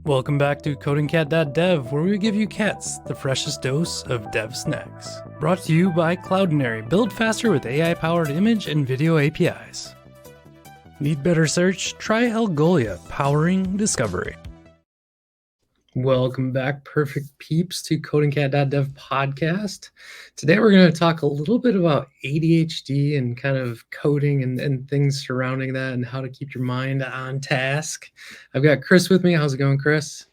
Welcome back to CodingCat.dev, where we give you cats the freshest dose of dev snacks. Brought to you by Cloudinary. Build faster with AI-powered image and video APIs. Need better search? Try Algolia, powering discovery. Welcome back, perfect peeps, to CodingCat.dev podcast. Today we're going to talk a little bit about ADHD and kind of coding and things surrounding that and how to keep your mind on task. I've got Chris with me. How's it going, Chris?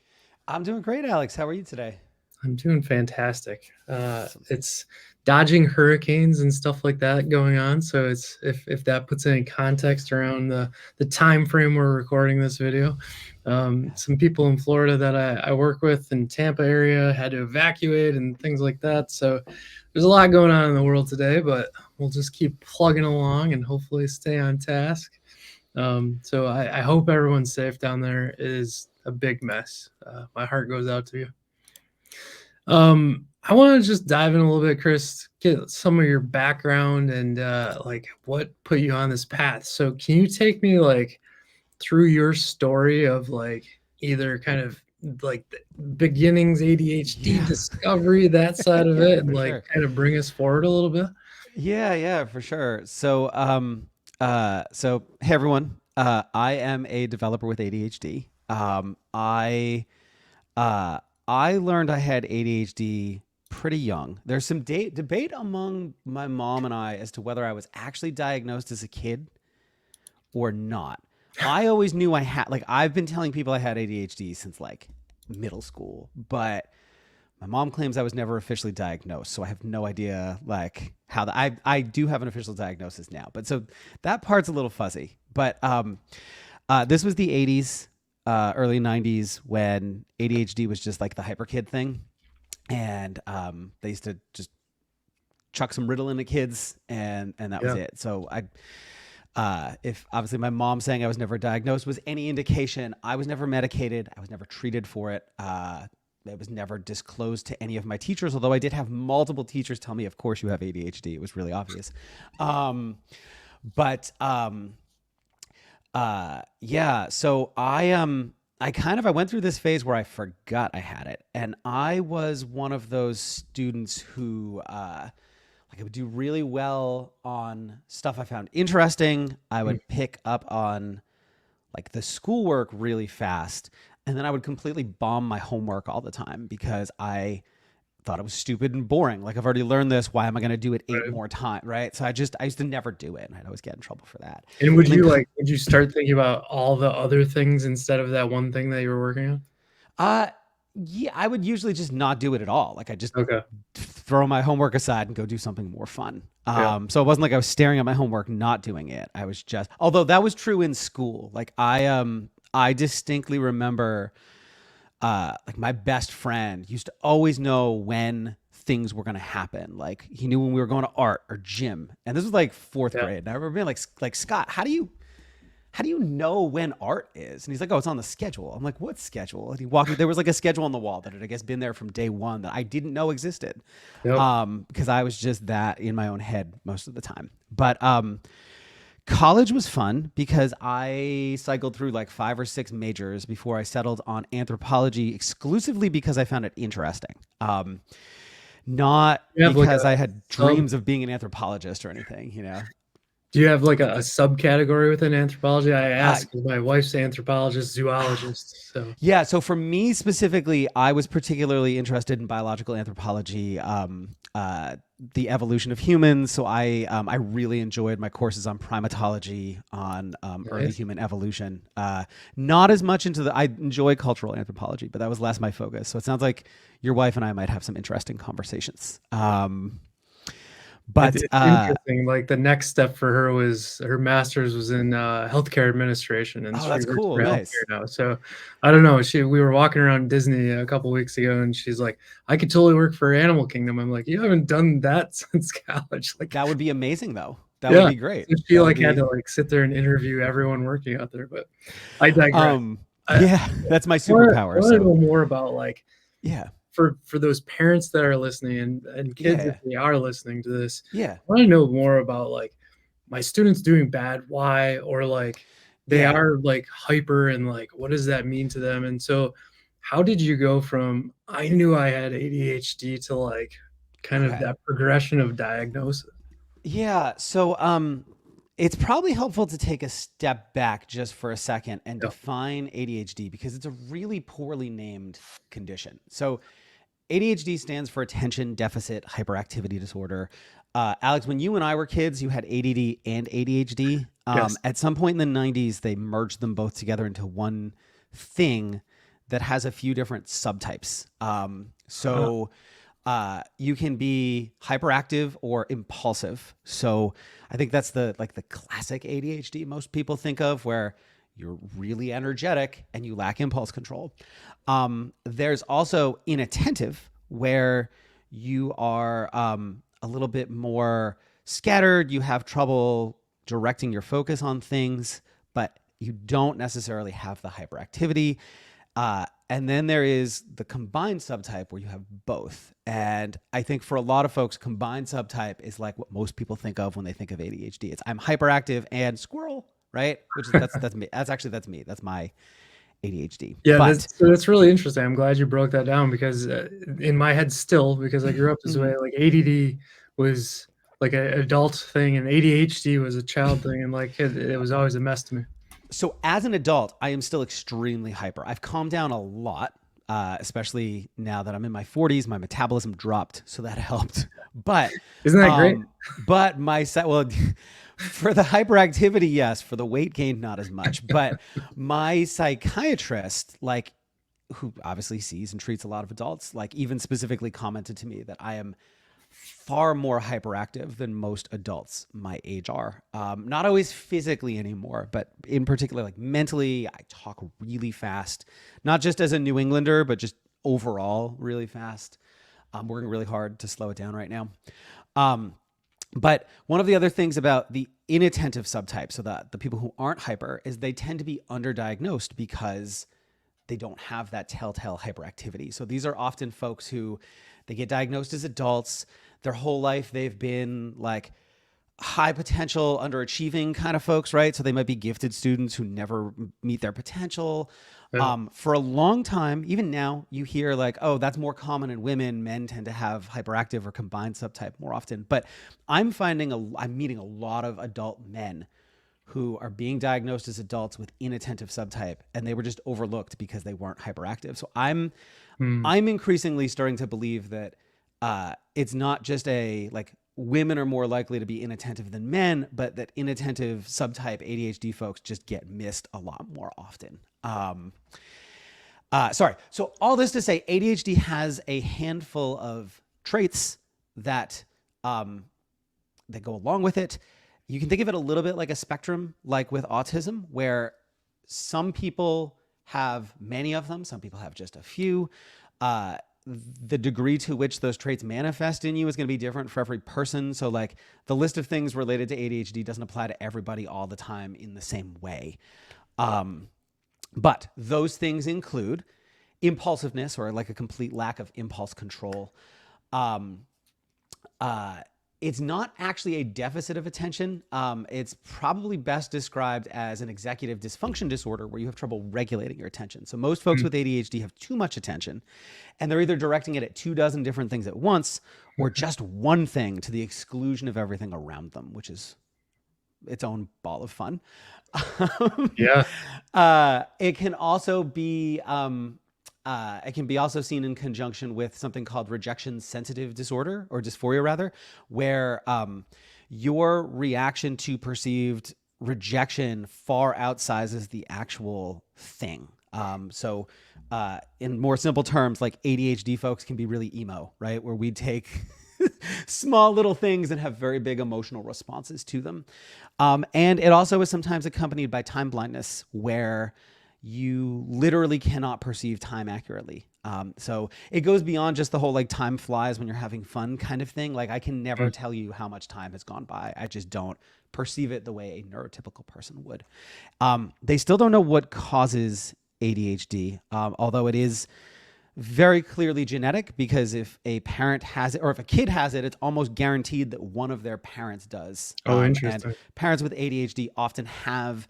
I'm doing great, Alex. How are you today? I'm doing fantastic. It's dodging hurricanes and stuff like that going on. So it's if that puts any context around the time frame we're recording this video. Some people in Florida that I work with in Tampa area had to evacuate and things like that. So there's a lot going on in the world today, but we'll just keep plugging along and hopefully stay on task. So I hope everyone's safe down there. It is a big mess. My heart goes out to you. I want to just dive in a little bit, Chris, get some of your background and like what put you on this path. So can you take me like through your story of like either kind of like the beginnings, ADHD discovery, that side of it, and like sure. kind of bring us forward a little bit? Yeah, for sure. So hey everyone. I am a developer with ADHD. I learned I had ADHD pretty young. There's some debate among my mom and I as to whether I was actually diagnosed as a kid or not. I always knew I had, like, I've been telling people I had ADHD since like middle school, but my mom claims I was never officially diagnosed. So I have no idea like how I do have an official diagnosis now, but so that part's a little fuzzy. But this was the 80s, early 90s when ADHD was just like the hyper kid thing. And they used to just chuck some Ritalin at kids and that was it. So if obviously my mom saying I was never diagnosed was any indication, I was never medicated. I was never treated for it. It was never disclosed to any of my teachers, although I did have multiple teachers tell me, of course you have ADHD. It was really obvious. Yeah, so I went through this phase where I forgot I had it. And I was one of those students who, I would do really well on stuff I found interesting. I would pick up on like the schoolwork really fast. And then I would completely bomb my homework all the time because I thought it was stupid and boring. Like, I've already learned this. Why am I going to do it eight more times? Right. So I used to never do it. And I'd always get in trouble for that. And would you start thinking about all the other things instead of that one thing that you were working on? Yeah, I would usually just not do it at all. Like, I just throw my homework aside and go do something more fun. So it wasn't like I was staring at my homework, not doing it. I was just, although that was true in school. Like I distinctly remember, like my best friend used to always know when things were going to happen. Like, he knew when we were going to art or gym. And this was like fourth grade. And I remember being like, Scott, how do you know when art is? And he's like, oh, it's on the schedule. I'm like, what schedule? And he walked me. There was like a schedule on the wall that had, I guess, been there from day one that I didn't know existed. Because I was just that in my own head most of the time. But college was fun because I cycled through like 5 or 6 majors before I settled on anthropology exclusively because I found it interesting. Not because I had dreams of being an anthropologist or anything, you know? Do you have like a subcategory within anthropology? I ask because my wife's anthropologist, zoologist. So yeah, so for me specifically, I was particularly interested in biological anthropology, the evolution of humans. So I really enjoyed my courses on primatology, on early human evolution. Not as much into I enjoy cultural anthropology, but that was less my focus. So it sounds like your wife and I might have some interesting conversations. But it's interesting. Like, the next step for her was her master's was in healthcare administration, and that's cool. Nice. Now. So I don't know. We were walking around Disney a couple weeks ago, and she's like, "I could totally work for Animal Kingdom." I'm like, "You haven't done that since college." Like, that would be amazing, though. That would be great. I feel like I had to like sit there and interview everyone working out there, but I digress. Yeah, that's my superpower. I want to know more about like yeah. For those parents that are listening and kids if they are listening to this, I want to know more about like my students doing bad, why, or like they are like hyper and like what does that mean to them? And so how did you go from I knew I had ADHD to like kind of Okay. that progression of diagnosis? Yeah. So, it's probably helpful to take a step back just for a second and Yeah. define ADHD because it's a really poorly named condition. So, ADHD stands for attention deficit hyperactivity disorder. Alex, when you and I were kids, you had ADD and ADHD. Yes. At some point in the 90s, they merged them both together into one thing that has a few different subtypes. Uh, You can be hyperactive or impulsive. So I think that's the classic ADHD most people think of, where you're really energetic and you lack impulse control. There's also inattentive, where you are a little bit more scattered. You have trouble directing your focus on things, but you don't necessarily have the hyperactivity. And then there is the combined subtype where you have both. And I think for a lot of folks, combined subtype is like what most people think of when they think of ADHD. It's I'm hyperactive and squirrel, right? Which is that's me. That's me. That's my ADHD. yeah, But that's really interesting. I'm glad you broke that down because in my head still, because I grew up this way, mhm. like ADD was like an adult thing and ADHD was a child thing, and like it was always a mess to me. So as an adult, I am still extremely hyper. I've calmed down a lot, especially now that I'm in my 40s. My metabolism dropped, so that helped. But, Isn't that great? but well, for the hyperactivity, yes. For the weight gain, not as much. But my psychiatrist, like, who obviously sees and treats a lot of adults, like, even specifically commented to me that I am far more hyperactive than most adults my age are. Not always physically anymore, but in particular, like mentally, I talk really fast, not just as a New Englander, but just overall really fast. I'm working really hard to slow it down right now. Um, but one of the other things about the inattentive subtype, so that the people who aren't hyper, is they tend to be underdiagnosed because they don't have that telltale hyperactivity. So these are often folks who they get diagnosed as adults. Their whole life they've been like high potential, underachieving kind of folks, right? So they might be gifted students who never meet their potential. Yeah. For a long time, even now, you hear like, oh, that's more common in women. Men tend to have hyperactive or combined subtype more often. But I'm meeting a lot of adult men who are being diagnosed as adults with inattentive subtype, and they were just overlooked because they weren't hyperactive. So Hmm. I'm increasingly starting to believe that it's not just a like women are more likely to be inattentive than men, but that inattentive subtype ADHD folks just get missed a lot more often. Sorry. So all this to say, ADHD has a handful of traits that that go along with it. You can think of it a little bit like a spectrum, like with autism, where some people have many of them, some people have just a few. The degree to which those traits manifest in you is going to be different for every person. So, like, the list of things related to ADHD doesn't apply to everybody all the time in the same way. But those things include impulsiveness, or like a complete lack of impulse control. Um, it's not actually a deficit of attention. It's probably best described as an executive dysfunction disorder where you have trouble regulating your attention. So most folks Hmm. with ADHD have too much attention, and they're either directing it at 24 different things at once or just one thing to the exclusion of everything around them, which is its own ball of fun. Yeah. It can also be it can be also seen in conjunction with something called rejection sensitive disorder, or dysphoria rather, where your reaction to perceived rejection far outsizes the actual thing. In more simple terms, like ADHD folks can be really emo, right? Where we take small little things and have very big emotional responses to them. And it also is sometimes accompanied by time blindness, where you literally cannot perceive time accurately. So it goes beyond just the whole like time flies when you're having fun kind of thing. Like, I can never tell you how much time has gone by. I just don't perceive it the way a neurotypical person would. They still don't know what causes ADHD, although it is very clearly genetic, because if a parent has it or if a kid has it, it's almost guaranteed that one of their parents does. Oh, And interesting. parents with ADHD often have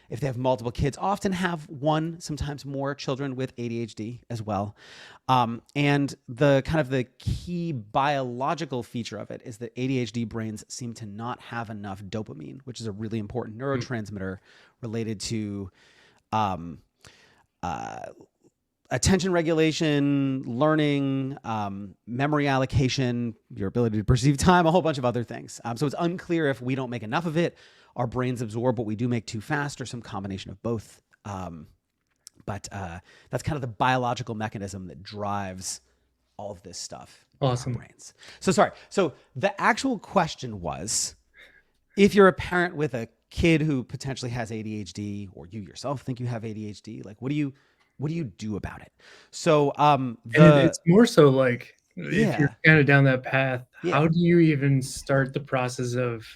if they have multiple kids, often have one, sometimes more children with ADHD as well. And the kind of the key biological feature of it is that ADHD brains seem to not have enough dopamine, which is a really important neurotransmitter related to attention regulation, learning, memory allocation, your ability to perceive time, a whole bunch of other things. So it's unclear if we don't make enough of it, our brains absorb what we do make too fast, or some combination of both. But that's kind of the biological mechanism that drives all of this stuff in our brains. So sorry. So the actual question was, if you're a parent with a kid who potentially has ADHD, or you yourself think you have ADHD, like what do you do about it? So it's more so like, if you're kind of down that path, how do you even start the process of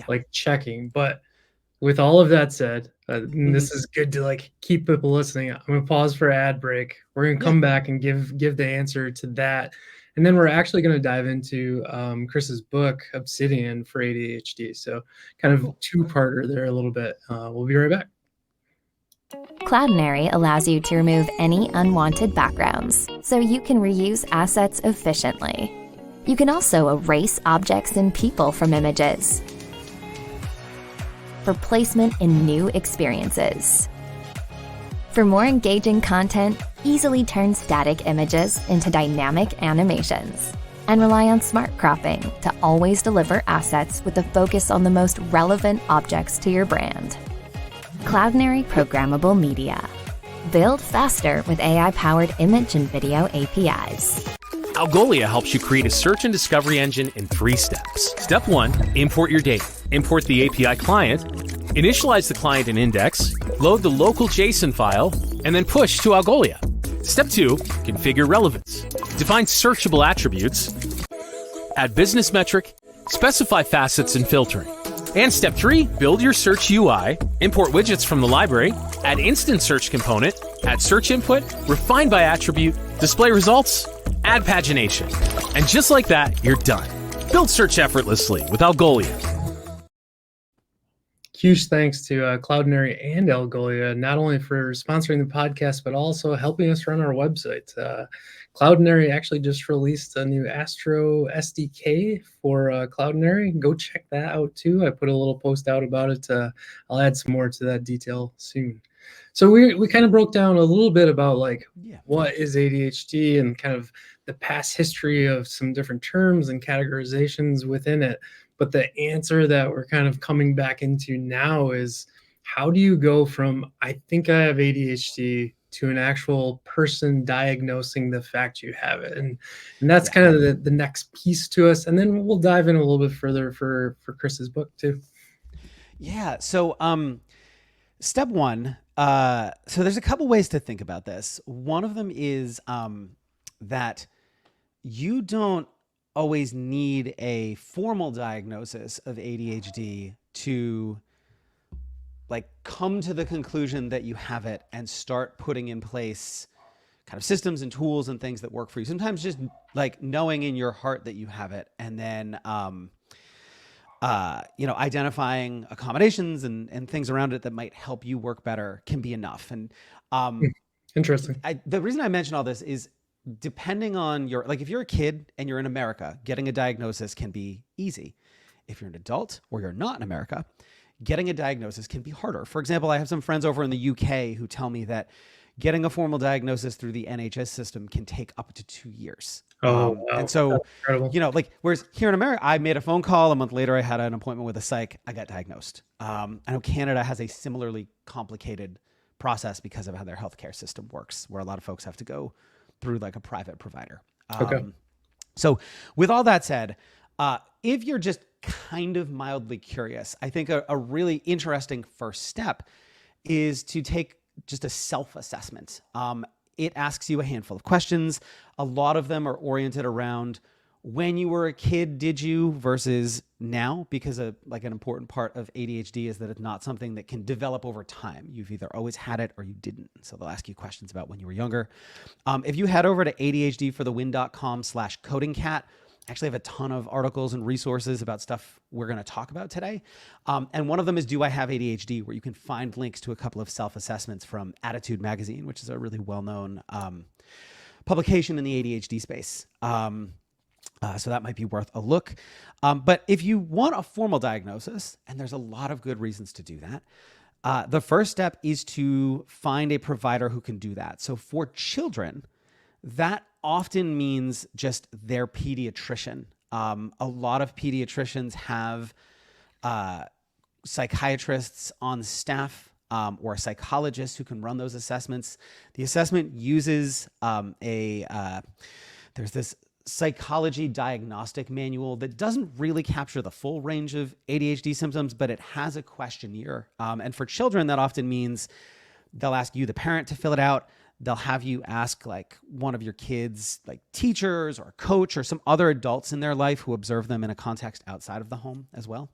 like checking? But with all of that said, and this is good to like keep people listening. I'm gonna pause for an ad break. We're gonna come back and give the answer to that, and then we're actually gonna dive into Chris's book, Obsidian for ADHD. So kind of two-parter there a little bit. We'll be right back. Cloudinary allows you to remove any unwanted backgrounds, so you can reuse assets efficiently. You can also erase objects and people from images for placement in new experiences. For more engaging content, easily turn static images into dynamic animations, and rely on smart cropping to always deliver assets with a focus on the most relevant objects to your brand. Cloudinary Programmable Media. Build faster with AI-powered image and video APIs. Algolia helps you create a search and discovery engine in 3 steps. Step 1, import your data. Import the API client, initialize the client and index, load the local JSON file, and then push to Algolia. Step 2, configure relevance. Define searchable attributes, add business metric, specify facets and filtering. And step 3, build your search UI, import widgets from the library, add instant search component, add search input, refine by attribute, display results, add pagination. And just like that, you're done. Build search effortlessly with Algolia. Huge thanks to Cloudinary and Algolia, not only for sponsoring the podcast, but also helping us run our website. Cloudinary actually just released a new Astro SDK for Cloudinary. Go check that out too. I put a little post out about it. I'll add some more to that detail soon. So we kind of broke down a little bit about like what is ADHD and kind of the past history of some different terms and categorizations within it. But the answer that we're kind of coming back into now is, how do you go from I think I have ADHD to an actual person diagnosing the fact you have it? And that's kind of the next piece to us. And then we'll dive in a little bit further for Chris's book too. Yeah. So step 1, so there's a couple ways to think about this. One of them is that you don't always need a formal diagnosis of ADHD to like come to the conclusion that you have it and start putting in place kind of systems and tools and things that work for you. Sometimes just like knowing in your heart that you have it, and then identifying accommodations and things around it that might help you work better can be enough. And interesting. The reason I mention all this is, depending on if you're a kid and you're in America, getting a diagnosis can be easy. If you're an adult or you're not in America, getting a diagnosis can be harder. For example, I have some friends over in the UK who tell me that getting a formal diagnosis through the NHS system can take up to 2 years. Wow. And so, whereas here in America, I made a phone call, a month later, I had an appointment with a psych, I got diagnosed. I know Canada has a similarly complicated process because of how their healthcare system works, where a lot of folks have to go through like a private provider. So with all that said, if you're just kind of mildly curious, I think a really interesting first step is to take just a self-assessment. It asks you a handful of questions. A lot of them are oriented around when you were a kid, did you, versus now, because an important part of ADHD is that it's not something that can develop over time. You've either always had it or you didn't. So they'll ask you questions about when you were younger. If you head over to ADHDforthewin.com/CodingCat, actually have a ton of articles and resources about stuff we're going to talk about today. And one of them is Do I Have ADHD, where you can find links to a couple of self-assessments from Attitude Magazine, which is a really well-known publication in the ADHD space. So that might be worth a look. But if you want a formal diagnosis, and there's a lot of good reasons to do that, the first step is to find a provider who can do that. So for children, that often means just their pediatrician. A lot of pediatricians have psychiatrists on staff or psychologists who can run those assessments. The assessment uses there's this psychology diagnostic manual that doesn't really capture the full range of ADHD symptoms, but it has a questionnaire. And for children, that often means they'll ask you, the parent, to fill it out. They'll have you ask like one of your kids, like teachers or a coach or some other adults in their life who observe them in a context outside of the home as well.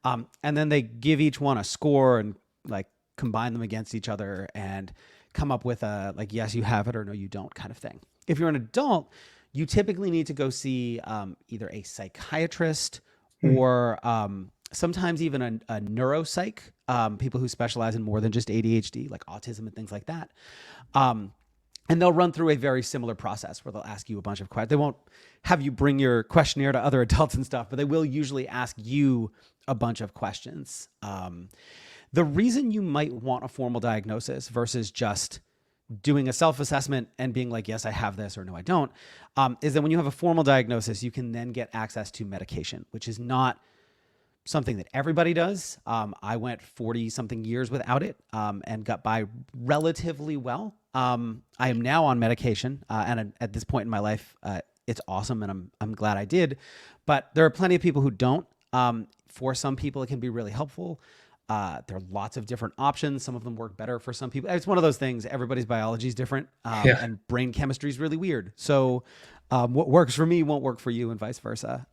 And then they give each one a score and like combine them against each other and come up with a like, yes, you have it, or no, you don't kind of thing. If you're an adult, you typically need to go see either a psychiatrist or sometimes even a neuropsych, people who specialize in more than just ADHD, like autism and things like that. And they'll run through a very similar process where they'll ask you a bunch of questions. They won't have you bring your questionnaire to other adults and stuff, but they will usually ask you a bunch of questions. The reason you might want a formal diagnosis versus just doing a self-assessment and being like, yes, I have this, or no, I don't, is that when you have a formal diagnosis, you can then get access to medication, which is not something that everybody does. I went 40 something years without it and got by relatively well. I am now on medication. And at this point in my life, it's awesome. And I'm glad I did, but there are plenty of people who don't. For some people, it can be really helpful. There are lots of different options. Some of them work better for some people. It's one of those things. Everybody's biology is different, and brain chemistry is really weird. So what works for me won't work for you and vice versa.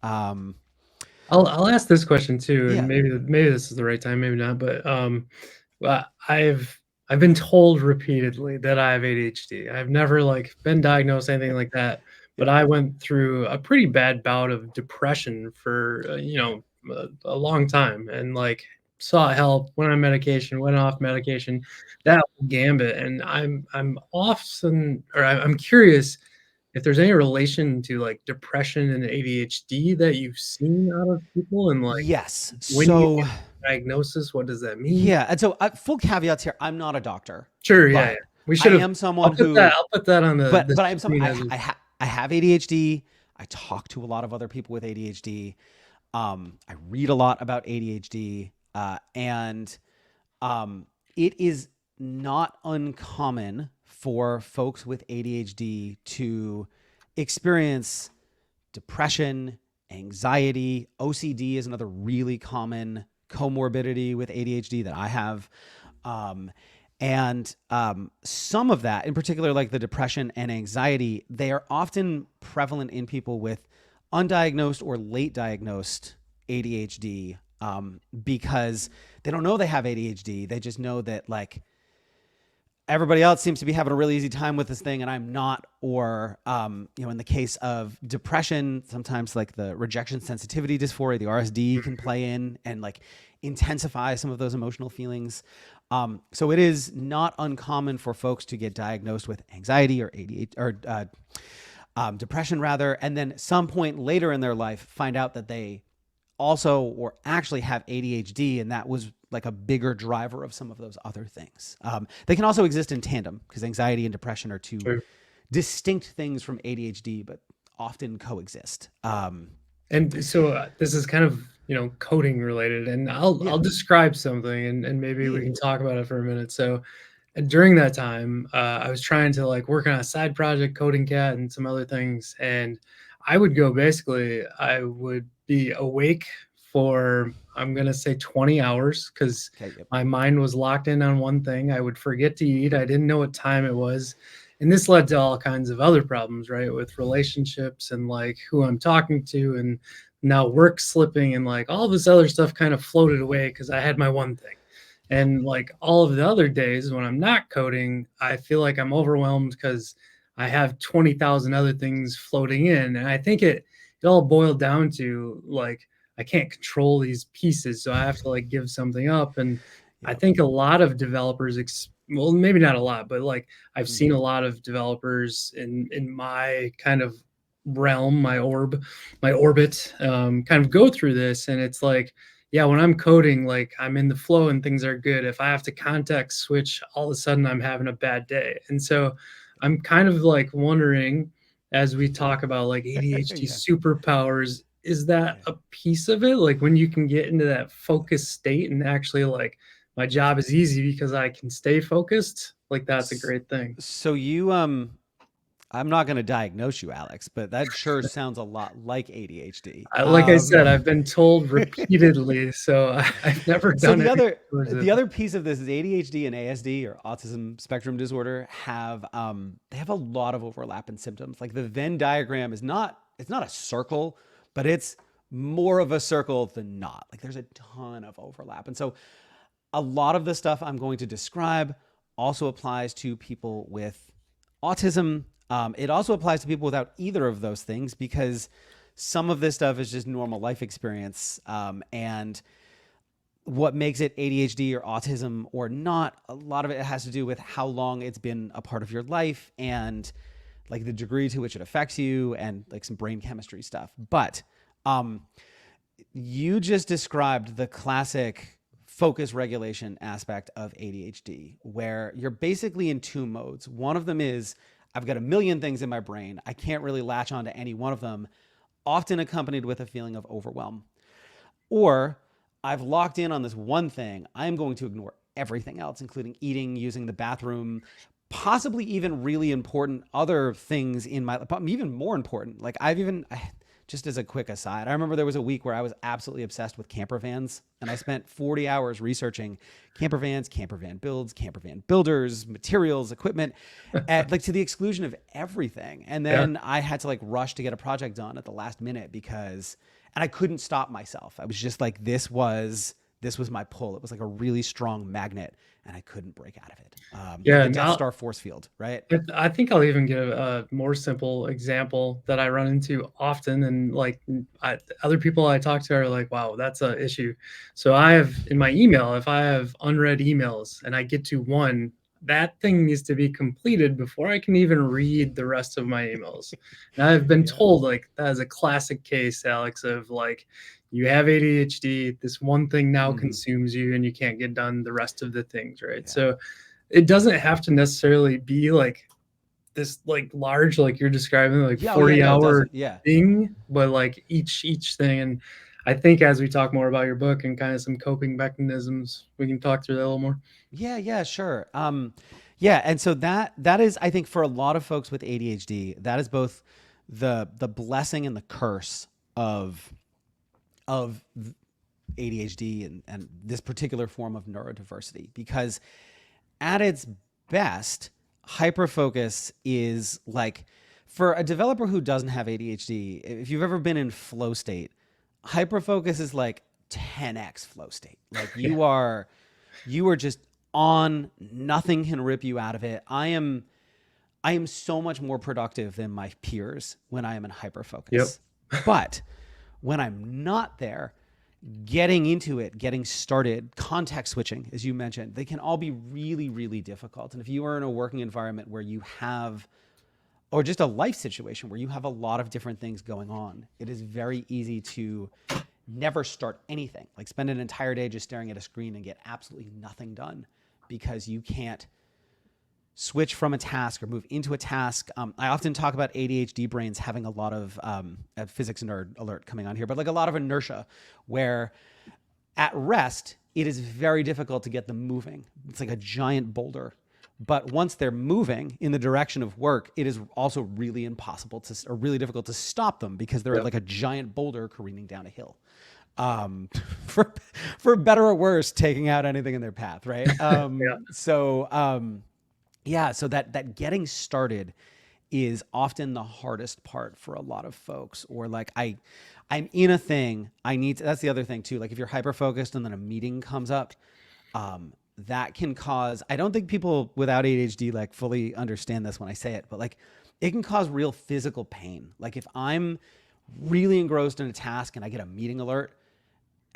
I'll ask this question too, Yeah. and maybe this is the right time, maybe not. But I've been told repeatedly that I have ADHD. I've never like been diagnosed anything like that, but I went through a pretty bad bout of depression for a long time, and like sought help, went on medication, went off medication, that whole gambit. And I'm curious if there's any relation to like depression and ADHD that you've seen out of people, and like Yes. when So you get a diagnosis, what does that mean? yeah. And so full caveats here. I'm not a doctor. Sure, but yeah. We should have. I am someone I'll put that on the. but I am someone, I have ADHD. I talk to a lot of other people with ADHD. I read a lot about ADHD. And it is not uncommon for folks with ADHD to experience depression, anxiety. OCD is another really common comorbidity with ADHD that I have. And some of that, in particular, like the depression and anxiety, they are often prevalent in people with undiagnosed or late diagnosed ADHD, because they don't know they have ADHD. They just know that like everybody else seems to be having a really easy time with this thing and I'm not. Or, in the case of depression, sometimes like the rejection sensitivity dysphoria, the RSD can play in and like intensify some of those emotional feelings. So it is not uncommon for folks to get diagnosed with anxiety or ADHD or depression rather. And then some point later in their life, find out that they also or actually have ADHD, and that was like a bigger driver of some of those other things. They can also exist in tandem because anxiety and depression are two distinct things from ADHD, but often coexist. And so this is kind of coding related, and I'll describe something, and maybe we can talk about it for a minute. So during that time, I was trying to like work on a side project, CodingCat, and some other things, and I would be awake for, I'm going to say 20 hours because my mind was locked in on one thing. I would forget to eat. I didn't know what time it was. And this led to all kinds of other problems, right? With relationships and like who I'm talking to, and now work slipping, and like all this other stuff kind of floated away because I had my one thing. And like all of the other days when I'm not coding, I feel like I'm overwhelmed because I have 20,000 other things floating in. And I think it it all boiled down to like, I can't control these pieces, so I have to like give something up. And I think a lot of developers, well, maybe not a lot, but like I've seen a lot of developers in my kind of realm, my orbit, kind of go through this. And it's like, yeah, when I'm coding, like I'm in the flow and things are good. If I have to context switch, all of a sudden I'm having a bad day. And so I'm kind of like wondering, as we talk about like ADHD superpowers, is that a piece of it? Like when you can get into that focused state and actually like my job is easy because I can stay focused, like that's a great thing. So I'm not going to diagnose you, Alex, but that sure sounds a lot like ADHD. Like I said, I've been told repeatedly, so I've never So done it. the other piece of this is ADHD and ASD, or autism spectrum disorder, have they have a lot of overlap in symptoms. Like the Venn diagram is it's not a circle, but it's more of a circle than not. Like there's a ton of overlap. And so a lot of the stuff I'm going to describe also applies to people with autism. It also applies to people without either of those things, because some of this stuff is just normal life experience. And what makes it ADHD or autism or not, a lot of it has to do with how long it's been a part of your life and like the degree to which it affects you and like some brain chemistry stuff. But you just described the classic focus regulation aspect of ADHD, where you're basically in two modes. One of them is I've got a million things in my brain. I can't really latch onto any one of them, often accompanied with a feeling of overwhelm. Or I've locked in on this one thing. I'm going to ignore everything else, including eating, using the bathroom, possibly even really important other things in my, even more important. Like just as a quick aside, I remember there was a week where I was absolutely obsessed with camper vans, and I spent 40 hours researching camper vans, camper van builds, camper van builders, materials, equipment, like to the exclusion of everything. And then I had to like rush to get a project done at the last minute and I couldn't stop myself. I was just like, this was my pull. It was like a really strong magnet, and I couldn't break out of it. The Death Star force field, right? I think I'll even give a more simple example that I run into often. And like other people I talk to are like, wow, that's an issue. So I have in my email, if I have unread emails and I get to one, that thing needs to be completed before I can even read the rest of my emails. And I've been told like that is a classic case, Alex, of like, you have ADHD, this one thing now consumes you and you can't get done the rest of the things, right? Yeah. So it doesn't have to necessarily be like this like large, like you're describing, like 40-hour thing, but like each thing. And I think as we talk more about your book and kind of some coping mechanisms, we can talk through that a little more. Yeah, sure. And so that is, I think, for a lot of folks with ADHD, that is both the blessing and the curse of ADHD and this particular form of neurodiversity, because at its best, hyperfocus is like, for a developer who doesn't have ADHD, if you've ever been in flow state, hyperfocus is like 10x flow state. Like you are just on, nothing can rip you out of it. I am so much more productive than my peers when I am in hyperfocus. Yep. But when I'm not there, getting into it, getting started, context switching, as you mentioned, they can all be really, really difficult. And if you are in a working environment where you have, or just a life situation where you have a lot of different things going on, it is very easy to never start anything, like spend an entire day just staring at a screen and get absolutely nothing done because you can't switch from a task or move into a task. I often talk about ADHD brains having a lot of physics nerd alert coming on here, but like a lot of inertia, where at rest, it is very difficult to get them moving. It's like a giant boulder. But once they're moving in the direction of work, it is also really really difficult to stop them, because they're like a giant boulder careening down a hill. For better or worse, taking out anything in their path, right? So that getting started is often the hardest part for a lot of folks. Or like I'm in a thing, that's the other thing too. Like if you're hyper focused and then a meeting comes up, that can cause, I don't think people without ADHD like fully understand this when I say it, but like it can cause real physical pain. Like if I'm really engrossed in a task and I get a meeting alert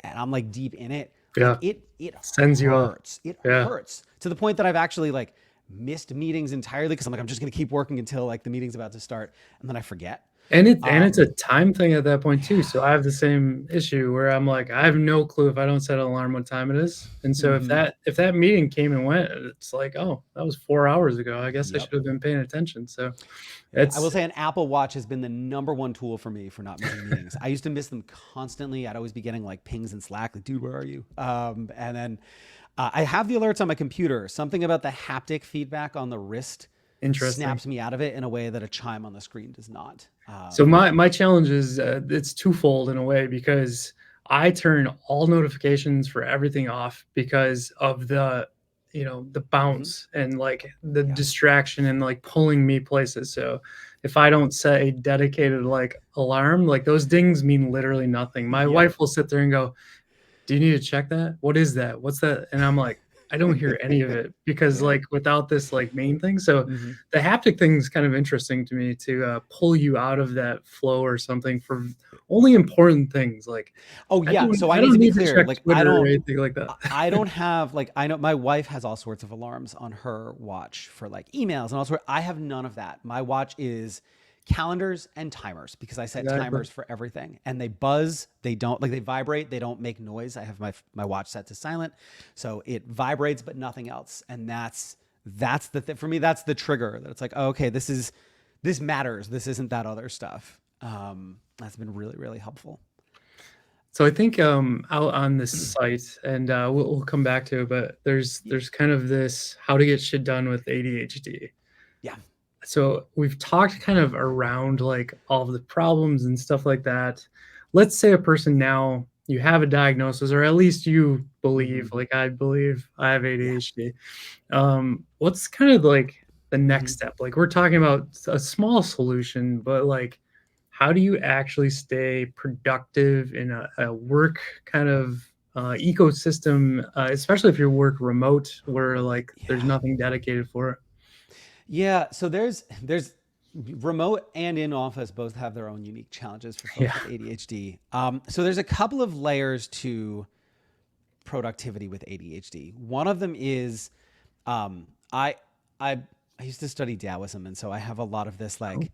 and I'm like deep in it, Yeah. like it Sends you off. hurts. It Yeah. hurts to the point that I've actually like missed meetings entirely because I'm like, I'm just going to keep working until like the meeting's about to start, and then I forget. And it's a time thing at that point too. So I have the same issue where I'm like, I have no clue if I don't set an alarm what time it is. And so if that meeting came and went, it's like, oh, that was 4 hours ago. I guess I should have been paying attention. So I will say an Apple Watch has been the #1 tool for me for not missing meetings. I used to miss them constantly. I'd always be getting like pings in Slack, like, dude, where are you? And then I have the alerts on my computer. Something about the haptic feedback on the wrist snaps me out of it in a way that a chime on the screen does not. So my challenge is it's twofold in a way, because I turn all notifications for everything off because of the bounce and like the distraction and like pulling me places. So if I don't set a dedicated like alarm, like those dings mean literally nothing. My wife will sit there and go, do you need to check that? What is that? What's that? And I'm like, I don't hear any of it because like without this like main thing. So the haptic thing is kind of interesting to me to pull you out of that flow or something for only important things. Like, so I need to be clear. Like Twitter or anything like that. I don't have like, I know my wife has all sorts of alarms on her watch for like emails and all sorts. I have none of that. My watch is calendars and timers because I set timers for everything, and they buzz. They don't like, they vibrate. They don't make noise. I have my watch set to silent, so it vibrates, but nothing else. And that's the thing for me. That's the trigger that it's like, oh, okay, this matters. This isn't that other stuff. That's been really, really helpful. So I think out on this site, and we'll come back to it, but there's kind of this how to get shit done with ADHD. Yeah. So we've talked kind of around like all of the problems and stuff like that. Let's say a person now, you have a diagnosis, or at least you believe, like I believe I have ADHD. What's kind of like the next step? Like we're talking about a small solution, but like how do you actually stay productive in a work kind of ecosystem, especially if you work remote where like there's nothing dedicated for it? Yeah, so there's remote and in office both have their own unique challenges for folks with ADHD. So there's a couple of layers to productivity with ADHD. One of them is I used to study Taoism, and so I have a lot of this like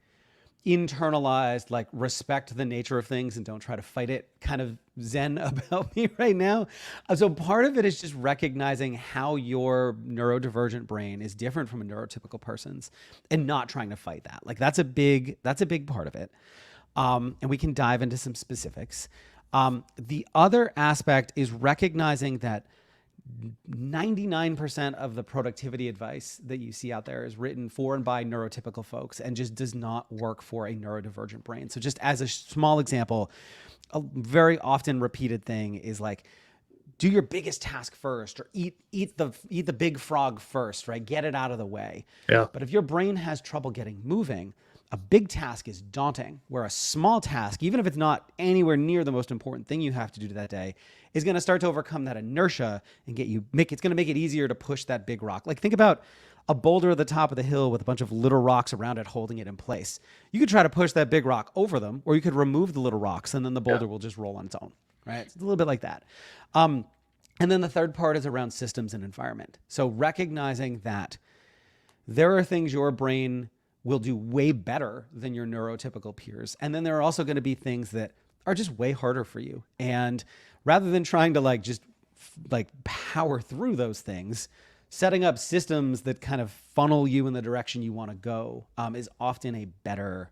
internalized, like respect the nature of things and don't try to fight it kind of zen about me right now. So part of it is just recognizing how your neurodivergent brain is different from a neurotypical person's and not trying to fight that. Like that's a big part of it. And we can dive into some specifics. The other aspect is recognizing that 99% of the productivity advice that you see out there is written for and by neurotypical folks and just does not work for a neurodivergent brain. So just as a small example, a very often repeated thing is like, do your biggest task first, or eat the big frog first, right? Get it out of the way. Yeah. But if your brain has trouble getting moving, a big task is daunting, where a small task, even if it's not anywhere near the most important thing you have to do that day, is going to start to overcome that inertia and it's going to make it easier to push that big rock. Like think about a boulder at the top of the hill with a bunch of little rocks around it holding it in place. You could try to push that big rock over them, or you could remove the little rocks and then the boulder will just roll on its own, right? It's a little bit like that. And then the third part is around systems and environment. So recognizing that there are things your brain will do way better than your neurotypical peers. And then there are also going to be things that are just way harder for you. And rather than trying to like just like power through those things, setting up systems that kind of funnel you in the direction you want to go is often a better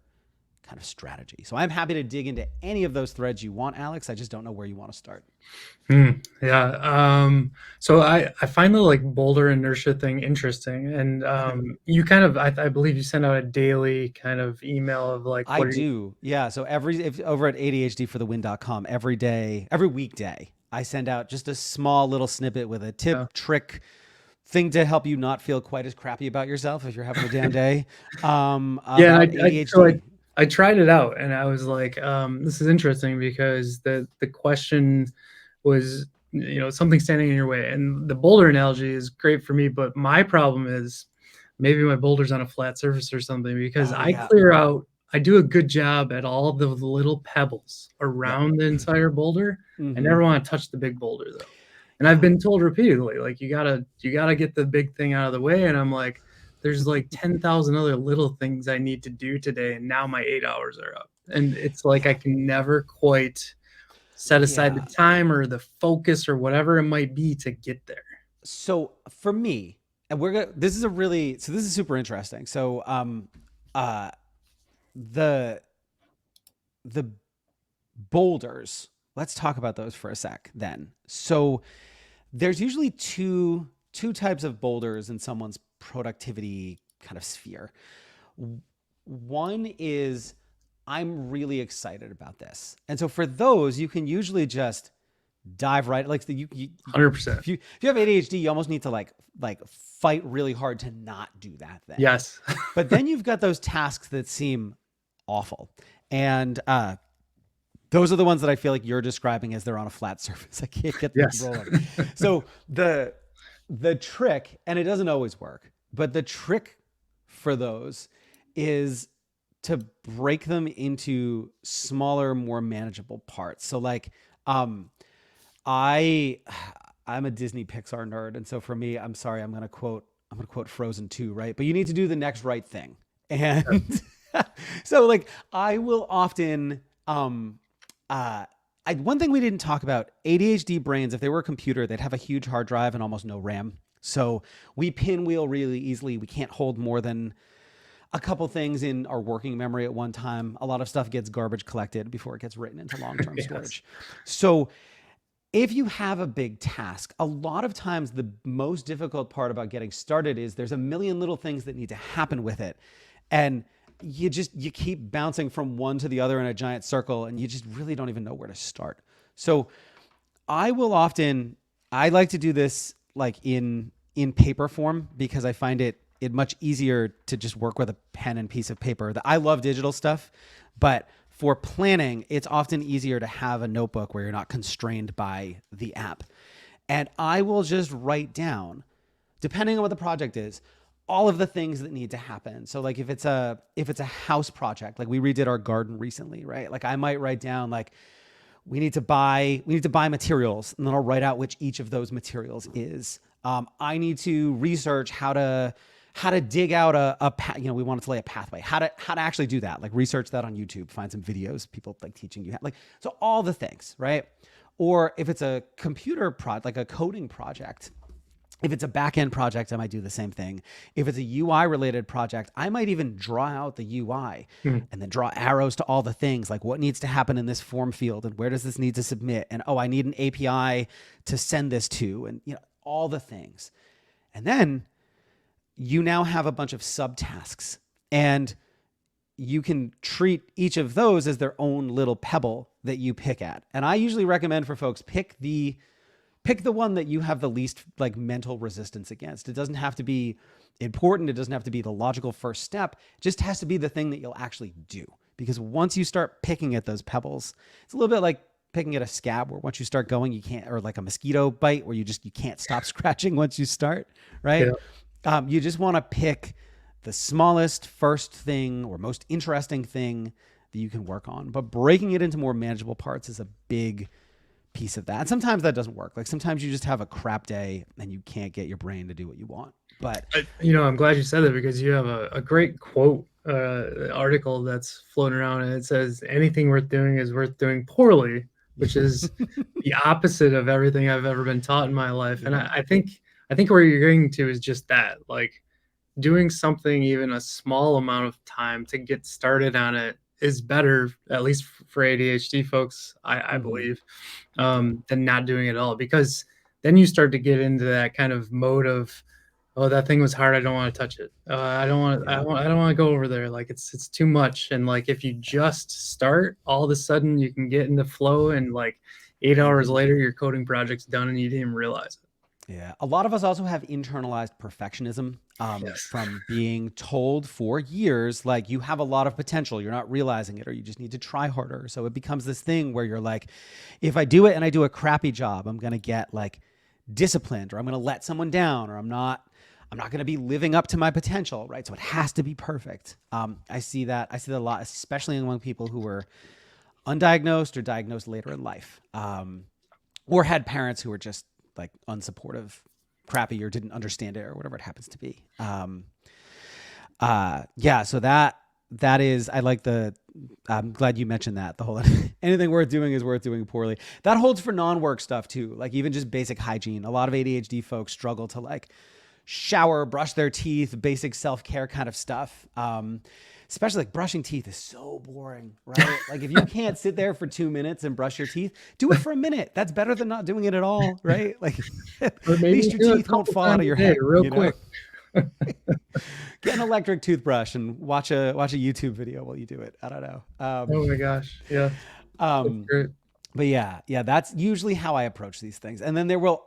kind of strategy. So I'm happy to dig into any of those threads you want, Alex. I just don't know where you want to start. So I find the like boulder inertia thing interesting, and you kind of I believe you send out a daily kind of email of like I do. Yeah. So over at ADHDforthewin.com, every weekday, I send out just a small little snippet with a tip, trick, thing to help you not feel quite as crappy about yourself if you're having a down day. ADHD. I tried it out and I was like, this is interesting because the question was, something standing in your way. And the boulder analogy is great for me, but my problem is maybe my boulder's on a flat surface or something, because I clear out I do a good job at all the little pebbles around the entire boulder. I never want to touch the big boulder though. And I've been told repeatedly, like, you gotta get the big thing out of the way. And I'm like, there's like 10,000 other little things I need to do today. And now my 8 hours are up. And it's like, I can never quite set aside the time or the focus or whatever it might be to get there. So for me, and this is super interesting. So, the boulders, let's talk about those for a sec then. So there's usually two types of boulders in someone's productivity kind of sphere. One is, I'm really excited about this. And so for those, you can usually just dive right, like 100%. If you have ADHD, you almost need to like fight really hard to not do that thing. Yes. But then you've got those tasks that seem awful. And those are the ones that I feel like you're describing as they're on a flat surface. I can't get them rolling. So the trick, and it doesn't always work, but the trick for those is to break them into smaller, more manageable parts. So like, I'm a Disney Pixar nerd. And so for me, I'm sorry, I'm going to quote Frozen 2, right? But you need to do the next right thing. And so like, I will often, one thing we didn't talk about, ADHD brains, if they were a computer, they'd have a huge hard drive and almost no RAM. So we pinwheel really easily. We can't hold more than a couple things in our working memory at one time. A lot of stuff gets garbage collected before it gets written into long-term storage. So if you have a big task, a lot of times the most difficult part about getting started is there's a million little things that need to happen with it. And you keep bouncing from one to the other in a giant circle, and you just really don't even know where to start. So I like to do this like in paper form, because I find it much easier to just work with a pen and piece of paper. I love digital stuff, but for planning, it's often easier to have a notebook where you're not constrained by the app. And I will just write down, depending on what the project is, all of the things that need to happen. So like if it's a house project, like we redid our garden recently, right? Like I might write down like, we need to buy materials, and then I'll write out which each of those materials is. I need to research how to dig out we wanted to lay a pathway, how to actually do that. Like research that on YouTube, find some videos, people like teaching you so all the things, right? Or if it's a computer project, like a coding project, if it's a back-end project, I might do the same thing. If it's a UI related project, I might even draw out the UI and then draw arrows to all the things, like what needs to happen in this form field and where does this need to submit? And, I need an API to send this to, and all the things. And then you now have a bunch of subtasks, and you can treat each of those as their own little pebble that you pick at. And I usually recommend for folks, pick the one that you have the least like mental resistance against. It doesn't have to be important. It doesn't have to be the logical first step. It just has to be the thing that you'll actually do. Because once you start picking at those pebbles, it's a little bit like picking at a scab, where once you start going, you can't, or like a mosquito bite where you can't stop scratching once you start, right? Yeah. You just want to pick the smallest first thing or most interesting thing that you can work on, but breaking it into more manageable parts is a big piece of that. And sometimes that doesn't work. Like sometimes you just have a crap day and you can't get your brain to do what you want. But I'm glad you said that, because you have a great quote article that's floating around, and it says anything worth doing is worth doing poorly, which is the opposite of everything I've ever been taught in my life. And I think where you're getting to is just that, like doing something even a small amount of time to get started on it is better, at least for ADHD folks, I believe, than not doing it at all, because then you start to get into that kind of mode of, oh, that thing was hard, I don't want to touch it. I don't want to go over there. Like it's too much. And like if you just start, all of a sudden you can get into flow, and like 8 hours later your coding project's done and you didn't even realize it. Yeah. A lot of us also have internalized perfectionism from being told for years, like you have a lot of potential, you're not realizing it, or you just need to try harder. So it becomes this thing where you're like, if I do it and I do a crappy job, I'm going to get like disciplined, or I'm going to let someone down, or I'm not I'm not going to be living up to my potential, right? So it has to be perfect. I see that a lot, especially among people who were undiagnosed or diagnosed later in life, or had parents who were just like unsupportive, crappy, or didn't understand it, or whatever it happens to be. So that is, I'm glad you mentioned that. The whole anything worth doing is worth doing poorly. That holds for non-work stuff too. Like even just basic hygiene. A lot of ADHD folks struggle to like shower, brush their teeth, basic self-care kind of stuff. Especially like brushing teeth is so boring, right? Like if you can't sit there for 2 minutes and brush your teeth, do it for a minute. That's better than not doing it at all, right? Like at least your teeth won't fall out of your head real quick. Get an electric toothbrush and watch a YouTube video while you do it. I don't know. Oh my gosh. Yeah. Great. But yeah, that's usually how I approach these things. And then there will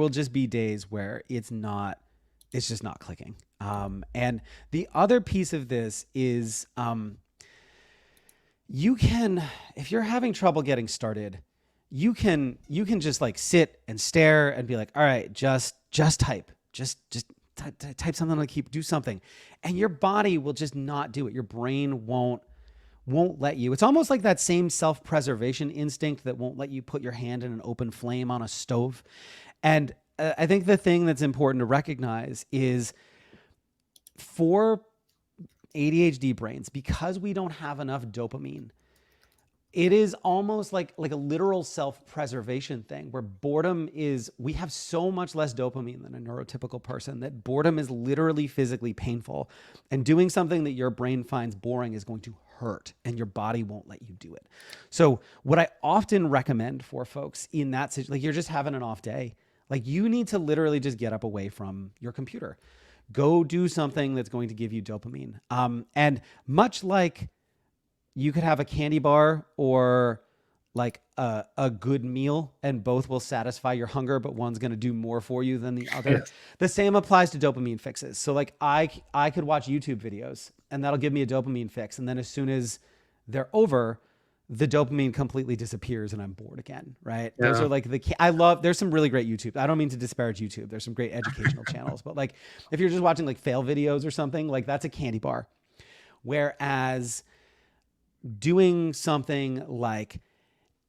just be days where it's just not clicking. And the other piece of this is, if you're having trouble getting started, you can just like sit and stare and be like, all right, just type, just type something, like do something, and your body will just not do it. Your brain won't let you. It's almost like that same self-preservation instinct that won't let you put your hand in an open flame on a stove. And I think the thing that's important to recognize is for ADHD brains, because we don't have enough dopamine, it is almost like a literal self-preservation thing where we have so much less dopamine than a neurotypical person that boredom is literally physically painful, and doing something that your brain finds boring is going to hurt and your body won't let you do it. So what I often recommend for folks in that situation, like you're just having an off day, like you need to literally just get up away from your computer, go do something that's going to give you dopamine. And much like you could have a candy bar or like a good meal, and both will satisfy your hunger, but one's going to do more for you than the other. Yes. The same applies to dopamine fixes. So like I could watch YouTube videos and that'll give me a dopamine fix. And then as soon as they're over, the dopamine completely disappears and I'm bored again, right? Yeah. Those are like there's some really great YouTube. I don't mean to disparage YouTube. There's some great educational channels, but like if you're just watching like fail videos or something, like that's a candy bar. Whereas doing something like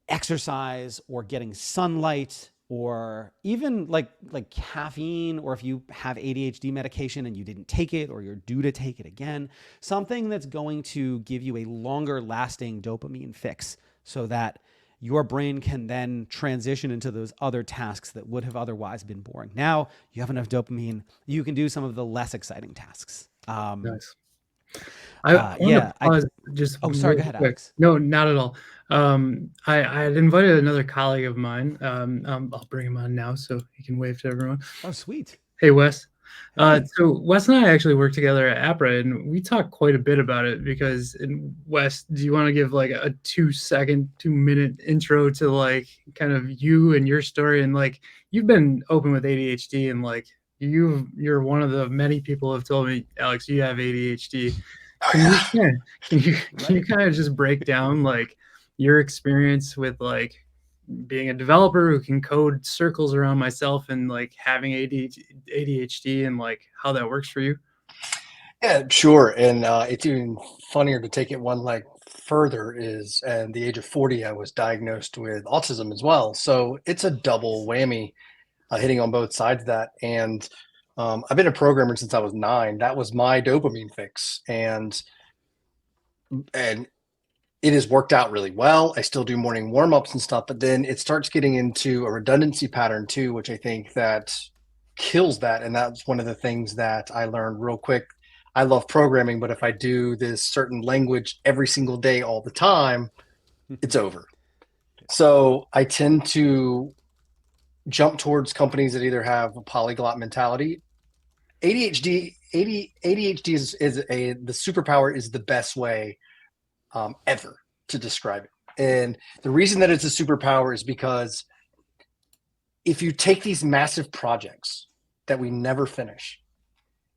exercise or getting sunlight, or even like caffeine, or if you have ADHD medication and you didn't take it or you're due to take it again, something that's going to give you a longer lasting dopamine fix so that your brain can then transition into those other tasks that would have otherwise been boring. Now you have enough dopamine, you can do some of the less exciting tasks. Nice. Sorry, go ahead, Alex. No, not at all. I had invited another colleague of mine. I'll bring him on now so he can wave to everyone. Oh, sweet. Hey, Wes. So Wes and I actually work together at APRA, and we talk quite a bit about it because, Wes, do you want to give like a 2-minute intro to like kind of you and your story? And like, you've been open with ADHD, and like you're one of the many people who have told me, Alex, you have ADHD. Can you kind of just break down like your experience with like being a developer who can code circles around myself and like having ADHD and like how that works for you? Yeah, sure. And it's even funnier to take it one leg further is at the age of 40, I was diagnosed with autism as well. So it's a double whammy hitting on both sides of that. And I've been a programmer since I was 9. That was my dopamine fix. And it has worked out really well. I still do morning warm-ups and stuff, but then it starts getting into a redundancy pattern too, which I think that kills that. And that's one of the things that I learned real quick. I love programming, but if I do this certain language every single day, all the time, it's over. So I tend to jump towards companies that either have a polyglot mentality. ADHD is the superpower is the best way ever to describe it. And the reason that it's a superpower is because if you take these massive projects that we never finish,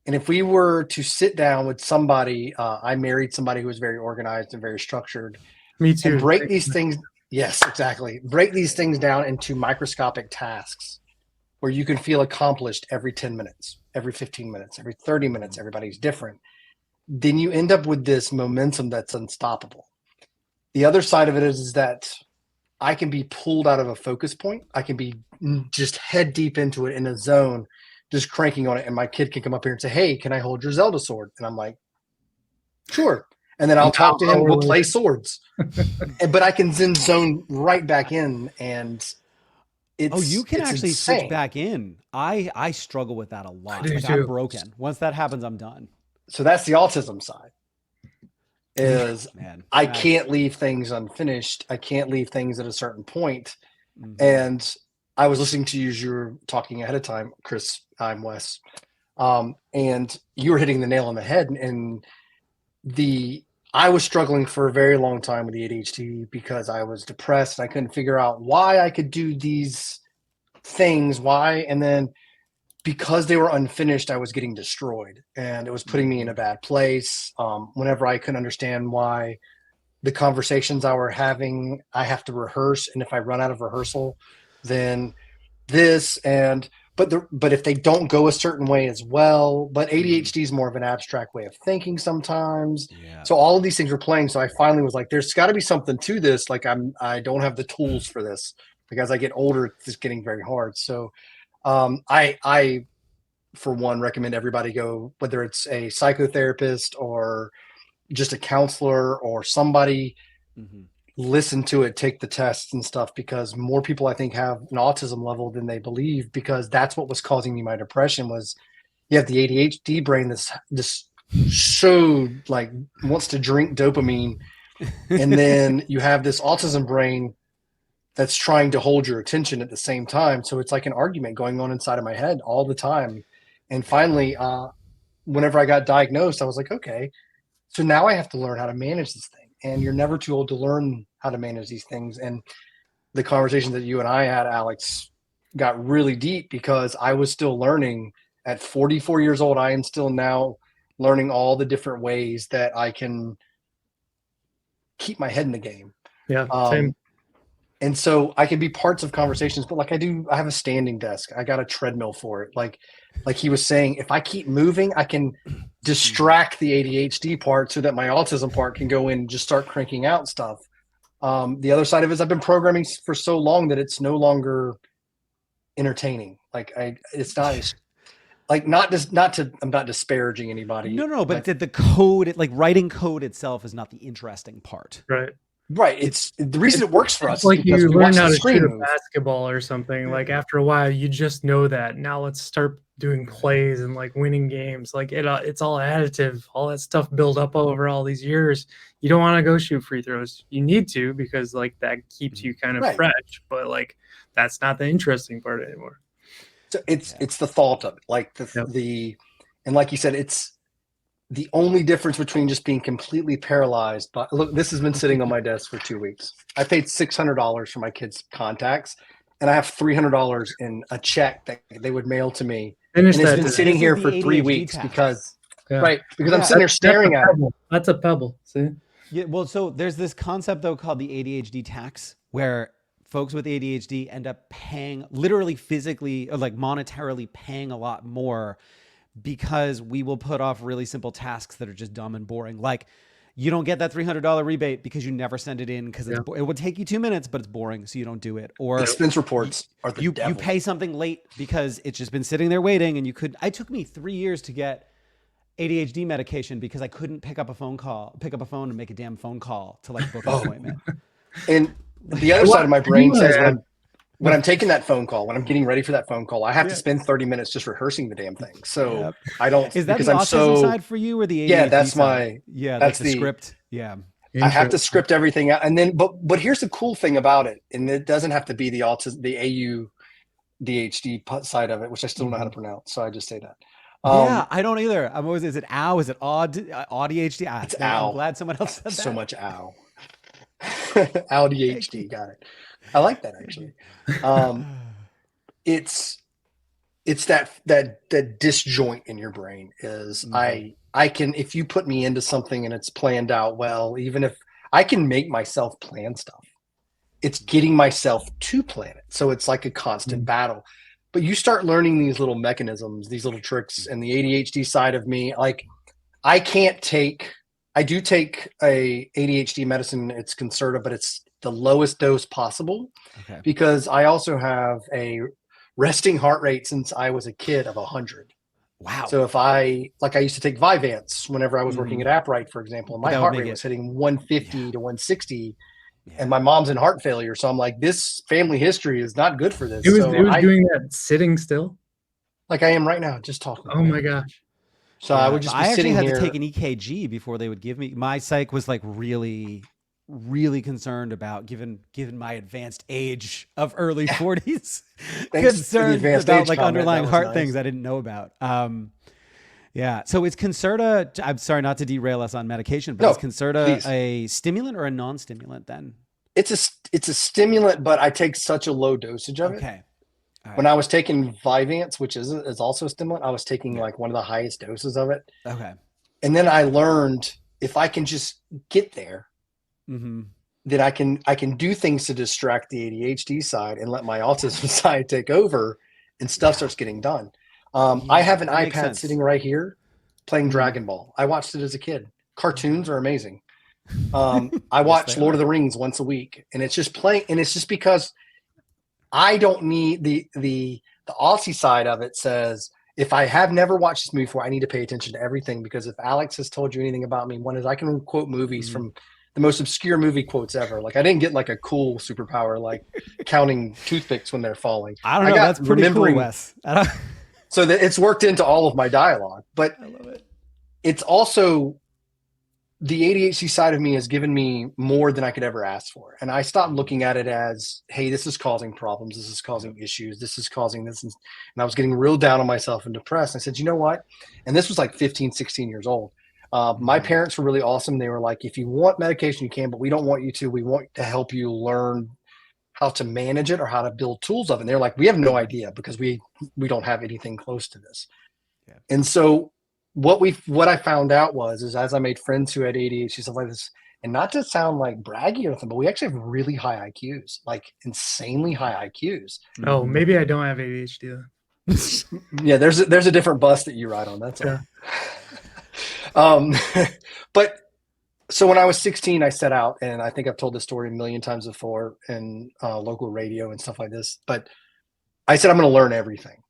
and if we were to sit down with somebody, I married somebody who was very organized and very structured. Me too. And break these things. Yes, exactly. Break these things down into microscopic tasks where you can feel accomplished every 10 minutes. every 15 minutes, every 30 minutes, everybody's different, then you end up with this momentum that's unstoppable. The other side of it is that I can be pulled out of a focus point. I can be just head deep into it in a zone, just cranking on it. And my kid can come up here and say, hey, can I hold your Zelda sword? And I'm like, sure. And then I'll talk to him. We'll play swords. But I can then zone right back in, and you can actually insane. switch back in. I struggle with that a lot. Like, I'm broken. Once that happens, I'm done. So that's the autism side. Is Man, I can't leave things unfinished. I can't leave things at a certain point. Mm-hmm. And I was listening to you as you were talking ahead of time, Chris. I'm Wes, and you were hitting the nail on the head. And I was struggling for a very long time with the ADHD because I was depressed and I couldn't figure out why I could do these things. Why? And then because they were unfinished, I was getting destroyed, and it was putting me in a bad place. Whenever I couldn't understand why the conversations I were having, I have to rehearse. And if I run out of rehearsal, then this but if they don't go a certain way as well, but ADHD is more of an abstract way of thinking sometimes. Yeah. So all of these things were playing. So I finally was like, there's got to be something to this. Like I don't have the tools for this, because as I get older, it's just getting very hard. So I, for one, recommend everybody go, whether it's a psychotherapist or just a counselor or somebody, listen to it, take the tests and stuff, because more people I think have an autism level than they believe, because that's what was causing me my depression. Was you have the ADHD brain this so like wants to drink dopamine, and then you have this autism brain that's trying to hold your attention at the same time. So it's like an argument going on inside of my head all the time. And finally, whenever I got diagnosed, I was like, okay, so now I have to learn how to manage this thing. And you're never too old to learn how to manage these things. And the conversation that you and I had, Alex, got really deep, because I was still learning at 44 years old. I am still now learning all the different ways that I can keep my head in the game. Yeah, same. And so I can be parts of conversations, but like I have a standing desk. I got a treadmill for it. Like he was saying, if I keep moving, I can distract the ADHD part so that my autism part can go in and just start cranking out stuff. The other side of it is I've been programming for so long that it's no longer entertaining. It's not like, I'm not disparaging anybody. No, but the code, like writing code itself, is not the interesting part. Right. It's the reason it works for us. It's like you learn how to shoot a move. basketball or something. Like after a while, you just know that. Now let's start doing plays and like winning games. Like it's all additive. All that stuff built up over all these years. You don't want to go shoot free throws. You need to, because like that keeps you kind of fresh. But like that's not the interesting part anymore. So it's the thought of it. Like and like you said, it's the only difference between just being completely paralyzed. But look, this has been sitting on my desk for 2 weeks. I paid $600 for my kids' contacts, and I have $300 in a check that they would mail to me. And it's been sitting here for 3 weeks because I'm sitting here staring at it. That's a pebble. See? Yeah. Well, so there's this concept though called the ADHD tax, where folks with ADHD end up paying, literally physically or like monetarily paying a lot more, because we will put off really simple tasks that are just dumb and boring. Like you don't get that $300 rebate because you never send it in, because it would take you 2 minutes, but it's boring, so you don't do it. Or expense reports are the devil. You pay something late because it's just been sitting there waiting, and it took me 3 years to get ADHD medication because I couldn't pick up a phone and make a damn phone call to like book an appointment. And the other side of my brain says when I'm taking that phone call, when I'm getting ready for that phone call, I have to spend 30 minutes just rehearsing the damn thing. So I don't. Is that the autism side for you, or the ADHD that's side? That's the script. Yeah. I have to script everything out, and then but here's the cool thing about it, and it doesn't have to be the autism, the ADHD side of it, which I still don't know how to pronounce, so I just say that. I don't either. I'm always, is it OW? Is it ADHD? It's OW. I'm glad someone else said that. So much OW. ADHD, got it. I like that actually. It's that disjoint in your brain is I can, if you put me into something and it's planned out well, even if I can make myself plan stuff, it's getting myself to plan it. So it's like a constant battle. but you start learning these little mechanisms, these little tricks, and the ADHD side of me, like I do take a ADHD medicine. It's Concerta, but it's the lowest dose possible because I also have a resting heart rate since I was a kid of 100. Wow. So if I used to take Vyvanse whenever I was working at Appright, for example, and my heart rate was hitting 150 to 160. And my mom's in heart failure. So I'm like, this family history is not good for this. It was doing that sitting still? Like I am right now, just talking. Oh my gosh. So I would just be sitting here. I actually had to take an EKG before they would give me. My psych was like really, really concerned about, given my advanced age of early 40s, concerned about like underlying heart things I didn't know about. Yeah. So is Concerta, I'm sorry not to derail us on medication, but is Concerta a stimulant or a non-stimulant then? It's a stimulant, but I take such a low dosage of it. Okay. Right. When I was taking Vyvanse, which is also a stimulant, I was taking like one of the highest doses of it. Okay. And then I learned if I can just get there, then I can do things to distract the ADHD side and let my autism side take over, and stuff starts getting done. I have an iPad sitting right here playing Dragon Ball. I watched it as a kid. Cartoons are amazing. I watch Lord of the Rings once a week, and it's just playing. And it's just because I don't need the Aussie side of it says, if I have never watched this movie before, I need to pay attention to everything, because if Alex has told you anything about me, one is I can quote movies from the most obscure movie quotes ever. Like I didn't get like a cool superpower, like counting toothpicks when they're falling. I don't know. That's pretty cool, Wes. So that it's worked into all of my dialogue, but I love it. It's also the ADHD side of me has given me more than I could ever ask for. And I stopped looking at it as, hey, this is causing problems. This is causing issues. This is causing this. And I was getting real down on myself and depressed. I said, you know what? And this was like 15, 16 years old. My parents were really awesome. They were like, if you want medication, you can, but we don't want you to. We want to help you learn how to manage it or how to build tools of it. And they're like, we have no idea because we don't have anything close to this. Yeah. And so what I found out is as I made friends who had ADHD, stuff like this, and not to sound like braggy or anything, but we actually have really high IQs, like insanely high IQs. Oh, maybe I don't have ADHD then. Yeah, there's a different bus that you ride on. That's all. But so when I was 16, I set out, and I think I've told this story a million times before in local radio and stuff like this, but I said, I'm going to learn everything.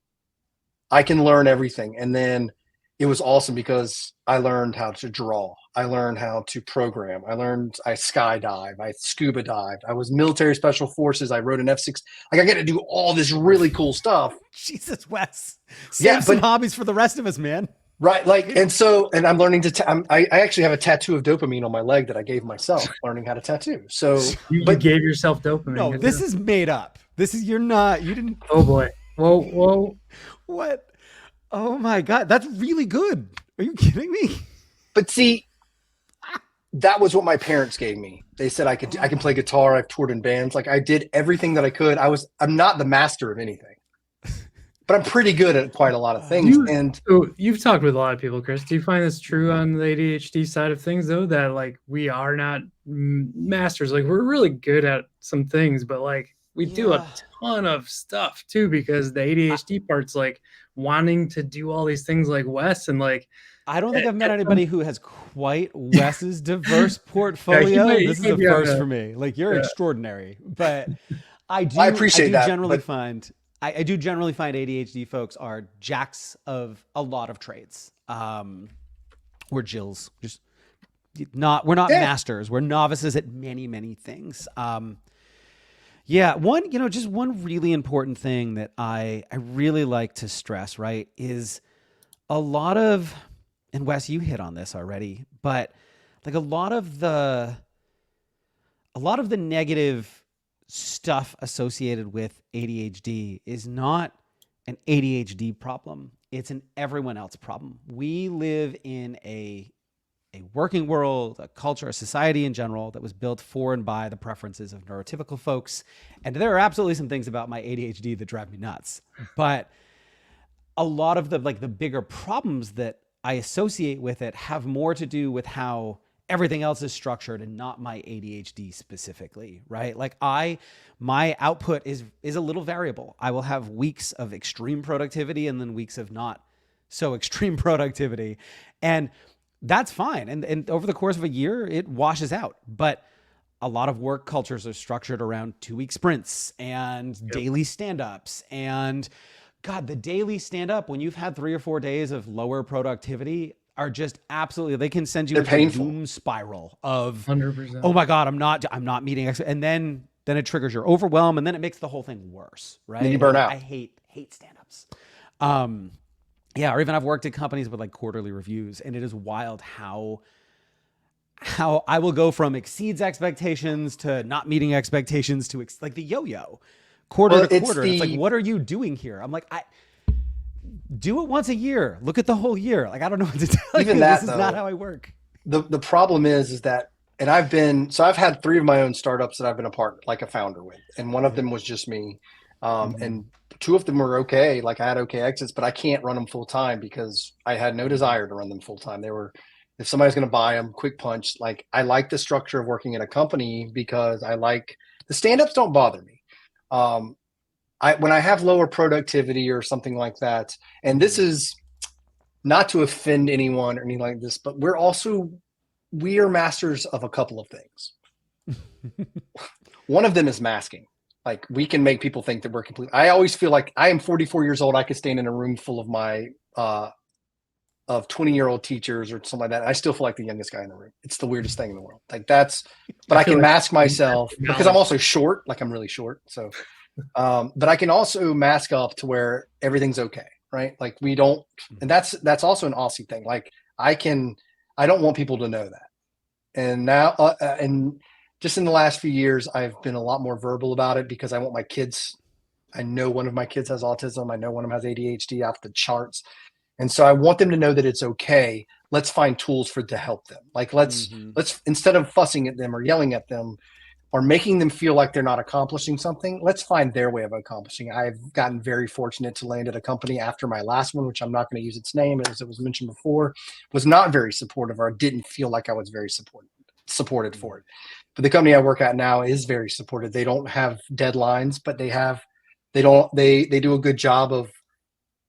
I can learn everything. And then it was awesome because I learned how to draw. I learned how to program. I skydive. I scuba dived. I was military special forces. I rode an F6. Like I get to do all this really cool stuff. Jesus, Wes. Save some hobbies for the rest of us, man. Right. Like, and I'm learning to, I actually have a tattoo of dopamine on my leg that I gave myself, learning how to tattoo. So you gave yourself dopamine. No, this is made up. You didn't. Oh boy. Whoa. What? Oh my God. That's really good. Are you kidding me? But see, that was what my parents gave me. They said I can play guitar. I've toured in bands. Like I did everything that I could. I'm not the master of anything, but I'm pretty good at quite a lot of things. You've talked with a lot of people, Chris. Do you find this true on the ADHD side of things, though, that like we are not masters? Like we're really good at some things, but like we do a ton of stuff too, because the ADHD part's like wanting to do all these things like Wes, and like I don't think I've met anybody who has quite Wes's diverse portfolio. This is a first for me. Like you're extraordinary, but I appreciate that. I do generally find ADHD folks are jacks of a lot of trades. We're Jills, we're not masters. We're novices at many, many things. One really important thing that I really like to stress, right, is a lot of, and Wes, you hit on this already, but like a lot of the negative stuff associated with ADHD is not an ADHD problem. It's an everyone else problem. We live in a working world, a culture, a society in general that was built for and by the preferences of neurotypical folks. And there are absolutely some things about my ADHD that drive me nuts. But a lot of the bigger problems that I associate with it have more to do with how everything else is structured and not my ADHD specifically, right? Like my output is a little variable. I will have weeks of extreme productivity and then weeks of not so extreme productivity. And that's fine. And over the course of a year, it washes out. But a lot of work cultures are structured around 2-week sprints and daily stand-ups. And God, the daily stand-up, when you've had 3 or 4 days of lower productivity, are just absolutely, they can send you into a doom spiral of 100%. Oh my God, I'm not meeting. And then it triggers your overwhelm, and then it makes the whole thing worse, right? Then you burn out. I hate stand-ups. Yeah, or even I've worked at companies with like quarterly reviews, and it is wild how I will go from exceeds expectations to not meeting expectations to like the yo-yo quarter to quarter. It's like, what are you doing here? I'm like, do it once a year. Look at the whole year. Like, I don't know what to tell you. This is not how I work. The problem is that, and I've had 3 of my own startups that I've been a part, like a founder with, and one of them was just me. And 2 of them were okay. Like I had okay exits, but I can't run them full time because I had no desire to run them full time. If somebody's going to buy them, quick punch. Like I like the structure of working in a company because I like the stand-ups don't bother me. When I have lower productivity or something like that, and this is not to offend anyone or anything like this, but we are masters of a couple of things. One of them is masking. Like we can make people think that we're complete. I always feel like I am 44 years old. I could stand in a room full of my, of 20-year-old teachers or something like that. I still feel like the youngest guy in the room. It's the weirdest thing in the world. Like but I can mask myself because I'm also short. Like I'm really short. So, but I can also mask up to where everything's okay. Right. Like we don't, and that's also an Aussie thing. Like I don't want people to know that. And now, and just in the last few years, I've been a lot more verbal about it because I want my kids. I know one of my kids has autism. I know one of them has ADHD off the charts. And so I want them to know that it's okay. Let's find tools to help them. Like let's instead of fussing at them or yelling at them or making them feel like they're not accomplishing something, let's find their way of accomplishing. I've gotten very fortunate to land at a company after my last one, which I'm not going to use its name, as it was mentioned before, was not very supportive or didn't feel like I was very supported for it. But the company I work at now is very supportive. They don't have deadlines, but they do a good job of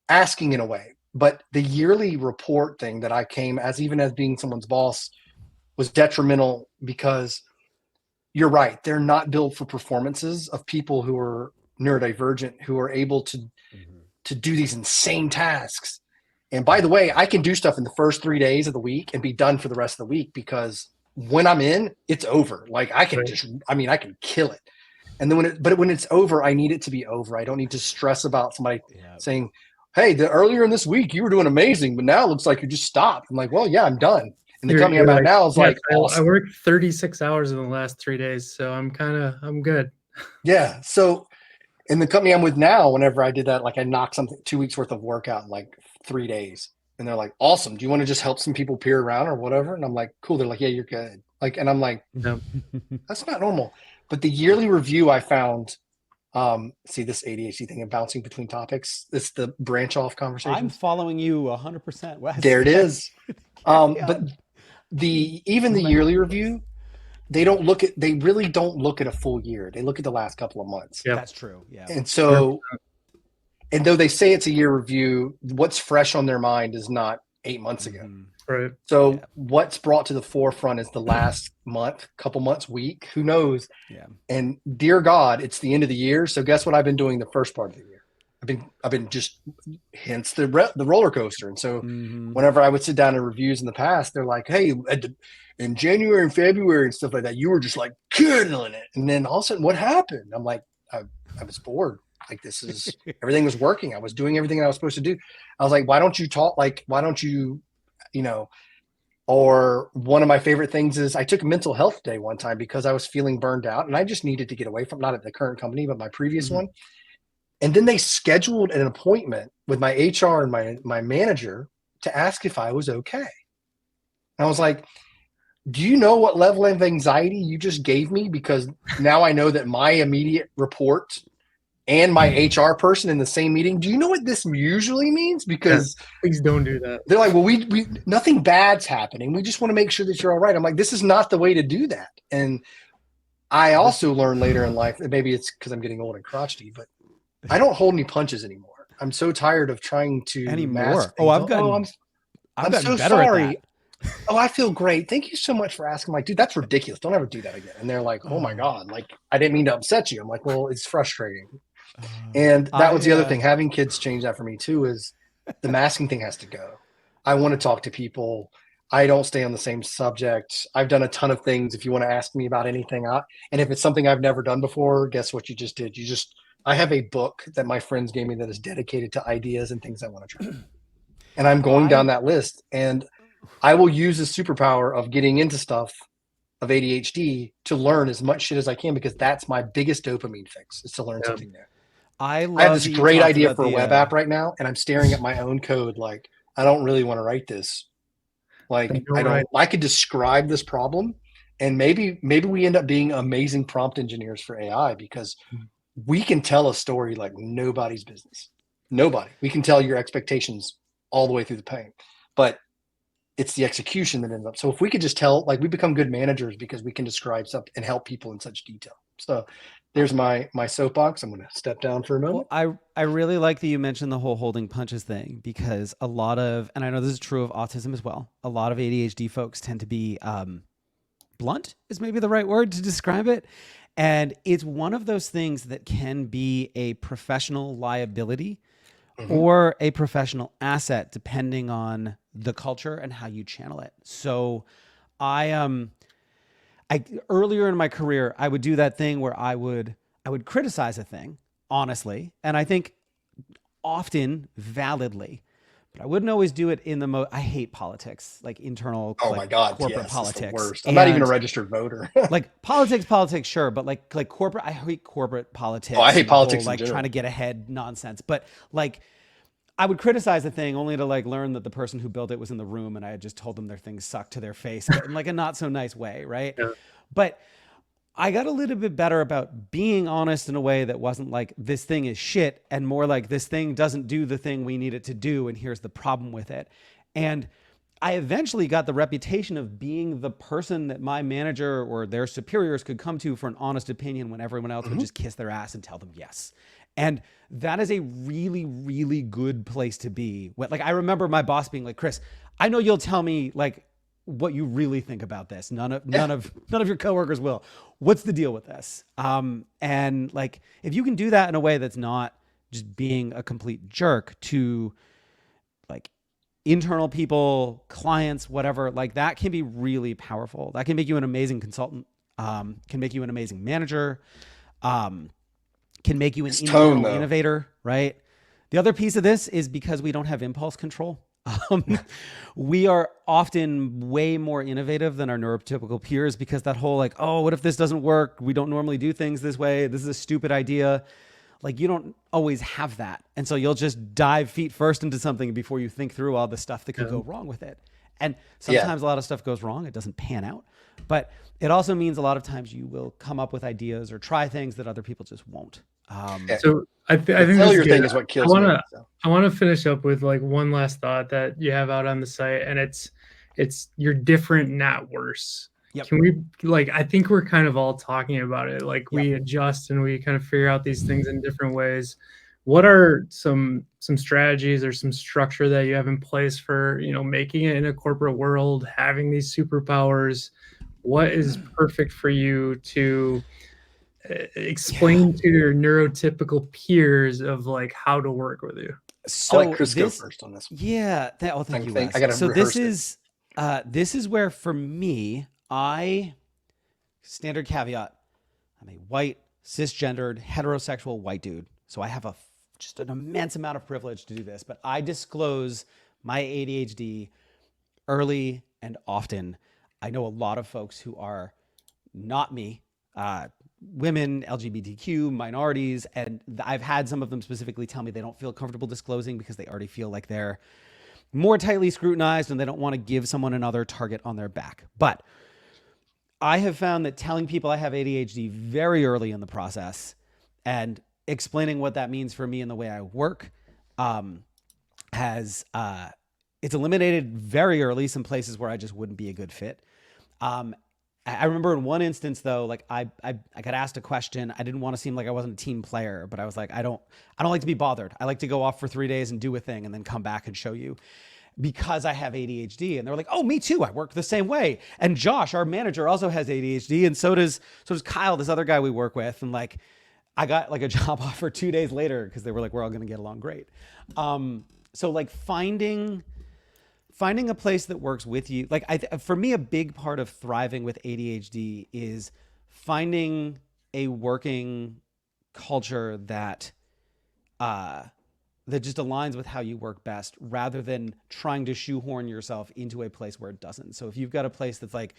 asking in a way. But the yearly report thing that I came as being someone's boss was detrimental because you're right. They're not built for performances of people who are neurodivergent, who are able to do these insane tasks. And by the way, I can do stuff in the first 3 days of the week and be done for the rest of the week because when I'm in, it's over. Like I can I can kill it. And then when it's over, I need it to be over. I don't need to stress about somebody saying, hey, earlier in this week, you were doing amazing, but now it looks like you just stopped. I'm like, well, yeah, I'm done. And the company I'm at now is like, I worked 36 hours in the last 3 days, so I'm good. Yeah. So in the company I'm with now, whenever I did that, like I knocked 2 weeks worth of work out in like 3 days. And they're like, awesome. Do you want to just help some people peer around or whatever? And I'm like, cool. They're like, yeah, you're good. Like, and I'm like, no, that's not normal. But the yearly review I found, see this ADHD thing of bouncing between topics. It's the branch off conversation. I'm following you 100%. Wes. There it is. But the yearly review, they really don't look at a full year. They look at the last couple of months. Yeah, that's true. Yeah. And so, and though they say it's a year review, what's fresh on their mind is not 8 months ago. Right. So what's brought to the forefront is the last month, couple months, week, who knows? Yeah. And dear God, it's the end of the year. So guess what I've been doing the first part of the year? I've been just hence the roller coaster. And so whenever I would sit down in reviews in the past, they're like, hey, in January and February and stuff like that, you were just like killing it. And then all of a sudden what happened? I'm like, I was bored. Like everything was working. I was doing everything I was supposed to do. I was like, why don't you, or one of my favorite things is I took a mental health day one time because I was feeling burned out and I just needed to get away from, not at the current company, but my previous one. And then they scheduled an appointment with my HR and my manager to ask if I was okay. And I was like, do you know what level of anxiety you just gave me? Because now I know that my immediate report and my HR person in the same meeting, do you know what this usually means? Because please don't do that. they're like, well, we nothing bad's happening. We just want to make sure that you're all right. I'm like, this is not the way to do that. And I also learned later in life, and maybe it's because I'm getting old and crotchety, but I don't hold any punches anymore. I'm so tired of trying to mask things. I've gotten so better sorry. at that. Oh, I feel great. Thank you so much for asking. I'm like, dude, that's ridiculous. Don't ever do that again. And they're like, oh my God, like, I didn't mean to upset you. I'm like, well, it's frustrating. And that was the other thing. Having kids change that for me too, is the masking thing has to go. I want to talk to people. I don't stay on the same subject. I've done a ton of things. If you want to ask me about anything, and if it's something I've never done before, guess what you just did? I have a book that my friends gave me that is dedicated to ideas and things I want to try. And I'm going down that list, and I will use the superpower of getting into stuff of ADHD to learn as much shit as I can, because that's my biggest dopamine fix, is to learn something new. I have this great idea for a web app right now, and I'm staring at my own code like, I don't really want to write this. Like, I could describe this problem, and maybe we end up being amazing prompt engineers for AI, because we can tell a story like nobody's business. Nobody. We can tell your expectations all the way through the pain, but it's the execution that ends up. So if we could just tell, like, we become good managers because we can describe stuff and help people in such detail. So there's my soapbox. I'm going to step down for a moment. Well, I really like that you mentioned the whole holding punches thing, because a lot of, and I know this is true of autism as well, a lot of ADHD folks tend to be blunt is maybe the right word to describe it. And it's one of those things that can be a professional liability or a professional asset, depending on the culture and how you channel it. So I earlier in my career, I would do that thing where I would criticize a thing, honestly, and I think often validly, but I wouldn't always do it in the I hate politics, like internal, corporate politics. It's the worst. I'm not even a registered voter. Like politics, sure, but like corporate, I hate corporate politics. Oh, I hate politics, like trying to get ahead nonsense. But like, I would criticize a thing only to like learn that the person who built it was in the room, and I had just told them their things sucked to their face, but in like a not so nice way, right? Yeah. But I got a little bit better about being honest in a way that wasn't like, this thing is shit, and more like, this thing doesn't do the thing we need it to do, and here's the problem with it. And I eventually got the reputation of being the person that my manager or their superiors could come to for an honest opinion, when everyone else would just kiss their ass and tell them yes. And that is a really, really good place to be. Like, I remember my boss being like, Chris, I know you'll tell me like what you really think about this. None of your coworkers will. What's the deal with this? And like, if you can do that in a way that's not just being a complete jerk to like internal people, clients, whatever, like that can be really powerful. That can make you an amazing consultant, can make you an amazing manager, can make you an internal innovator, right? The other piece of this is because we don't have impulse control. We are often way more innovative than our neurotypical peers, because that whole like, oh, what if this doesn't work? We don't normally do things this way. This is a stupid idea. Like, you don't always have that. And so you'll just dive feet first into something before you think through all the stuff that could go wrong with it. And sometimes a lot of stuff goes wrong. It doesn't pan out. But it also means a lot of times you will come up with ideas or try things that other people just won't. So I think failure thing is what kills me. I want to finish up with like one last thought that you have out on the site, and it's you're different, not worse. Yep. Can we, like, I think we're kind of all talking about it. Like, we adjust and we kind of figure out these things in different ways. What are some strategies or some structure that you have in place for, making it in a corporate world, having these superpowers? What is perfect for you to explain to your neurotypical peers of like how to work with you? So I'll let Chris go first on this one. Yeah. Thank you, Wes. I gotta so this is where, for me, standard caveat, I'm a white, cisgendered, heterosexual white dude. So I have just an immense amount of privilege to do this, but I disclose my ADHD early and often. I know a lot of folks who are not me, women, LGBTQ, minorities, and I've had some of them specifically tell me they don't feel comfortable disclosing because they already feel like they're more tightly scrutinized and they don't want to give someone another target on their back. But I have found that telling people I have ADHD very early in the process and explaining what that means for me and the way I work has it's eliminated very early some places where I just wouldn't be a good fit. I remember in one instance though, like I got asked a question. I didn't want to seem like I wasn't a team player, but I was like, I don't like to be bothered. I like to go off for 3 days and do a thing and then come back and show you, because I have ADHD. And they're like, oh, me too. I work the same way. And Josh, our manager, also has ADHD. And so does Kyle, this other guy we work with. And like, I got like a job offer 2 days later because they were like, we're all going to get along great. So like finding a place that works with you. Like for me, a big part of thriving with ADHD is finding a working culture that just aligns with how you work best, rather than trying to shoehorn yourself into a place where it doesn't. So if you've got a place that's like,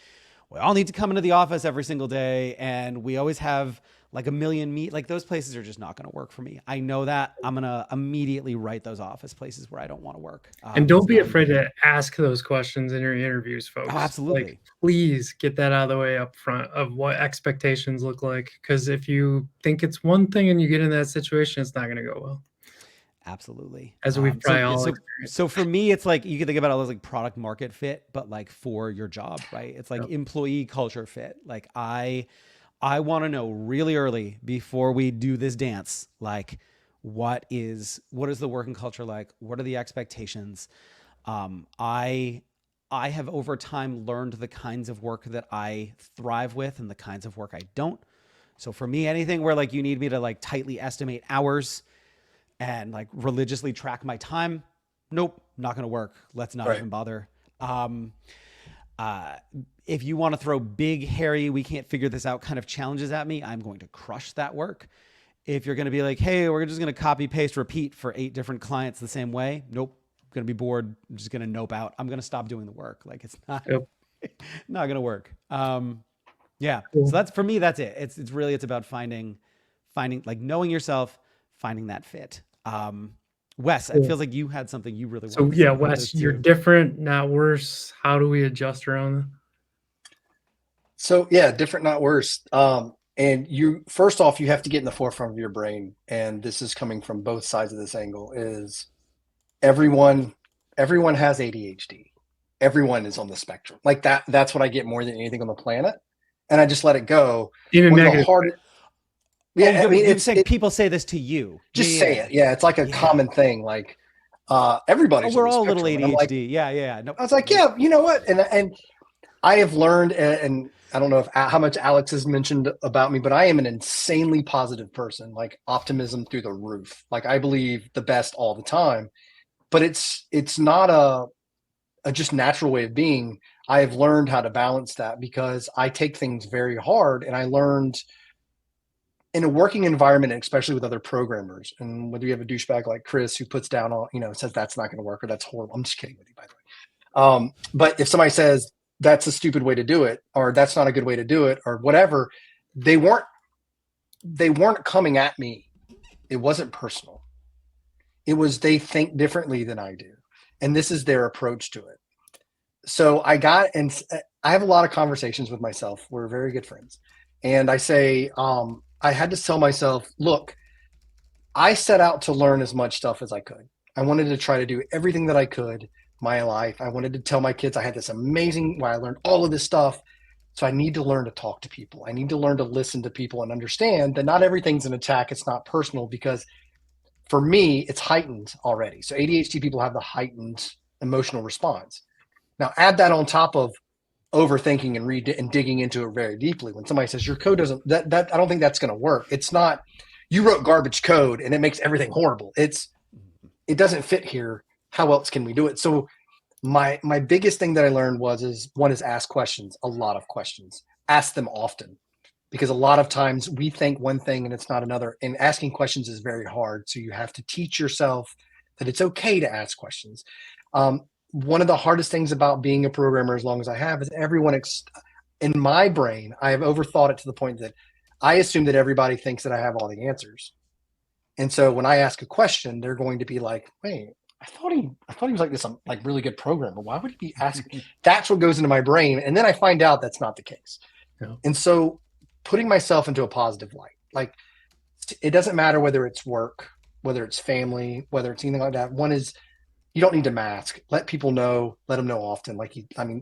we all need to come into the office every single day and we always have like a million like those places are just not going to work for me. I know that. I'm going to immediately write those office places where I don't want to work. And don't be afraid to ask those questions in your interviews, folks. Oh, absolutely. Like, please get that out of the way up front of what expectations look like. Because if you think it's one thing and you get in that situation, it's not going to go well. Absolutely. As we've probably all experienced. So for me, it's like, you can think about it as like product market fit, but like for your job, right? It's like employee culture fit. Like I want to know really early before we do this dance, like what is the working culture like? What are the expectations? I have over time learned the kinds of work that I thrive with and the kinds of work I don't. So for me, anything where like you need me to like tightly estimate hours and like religiously track my time, nope, not going to work. Let's not even bother. If you want to throw big, hairy, we can't figure this out kind of challenges at me, I'm going to crush that work. If you're going to be like, hey, we're just going to copy, paste, repeat for 8 different clients the same way, nope, I'm going to be bored. I'm just going to nope out. I'm going to stop doing the work. Like it's not, not going to work. Yeah. So that's, for me, that's it. It's really, it's about finding like knowing yourself, finding that fit. Wes, it feels like you had something you really wanted to say. Wes, you're different, not worse. How do we adjust around that? So yeah, different, not worse. And you, first off, you have to get in the forefront of your brain. And this is coming from both sides of this angle, is everyone has ADHD. Everyone is on the spectrum. Like that's what I get more than anything on the planet. And I just let it go. Even negative. Yeah, I mean, people say this to you. Just say it. Yeah, it's like a common thing. Like everybody's. We're all a little ADHD. Like, yeah. No, I was like, yeah, you know what? And I have learned, and I don't know how much Alex has mentioned about me, but I am an insanely positive person. Like optimism through the roof. Like I believe the best all the time. But it's not a just natural way of being. I have learned how to balance that because I take things very hard, and I learned in a working environment, especially with other programmers, and whether you have a douchebag like Chris who puts down all, says that's not going to work or that's horrible. I'm just kidding with you, by the way. But if somebody says that's a stupid way to do it, or that's not a good way to do it, or whatever, they weren't coming at me. It wasn't personal. It was, they think differently than I do. And this is their approach to it. So I have a lot of conversations with myself. We're very good friends. And I say, I had to tell myself, look, I set out to learn as much stuff as I could. I wanted to try to do everything that I could my life. I wanted to tell my kids I had this amazing, I learned all of this stuff. So I need to learn to talk to people. I need to learn to listen to people and understand that not everything's an attack. It's not personal, because for me, it's heightened already. So ADHD people have the heightened emotional response. Now add that on top of overthinking and digging into it very deeply. When somebody says your code doesn't, that I don't think that's going to work. It's not, you wrote garbage code and it makes everything horrible. It doesn't fit here. How else can we do it? So my biggest thing that I learned is ask questions, a lot of questions, ask them often, because a lot of times we think one thing and it's not another, and asking questions is very hard. So you have to teach yourself that it's okay to ask questions. One of the hardest things about being a programmer, as long as I have, is everyone in my brain, I have overthought it to the point that I assume that everybody thinks that I have all the answers. And so when I ask a question, they're going to be like, wait, I thought he was like this, like really good programmer. Why would he be asking? That's what goes into my brain. And then I find out that's not the case. Yeah. And so putting myself into a positive light, like it doesn't matter whether it's work, whether it's family, whether it's anything like that. One is, you don't need to mask. Let people know, let them know often.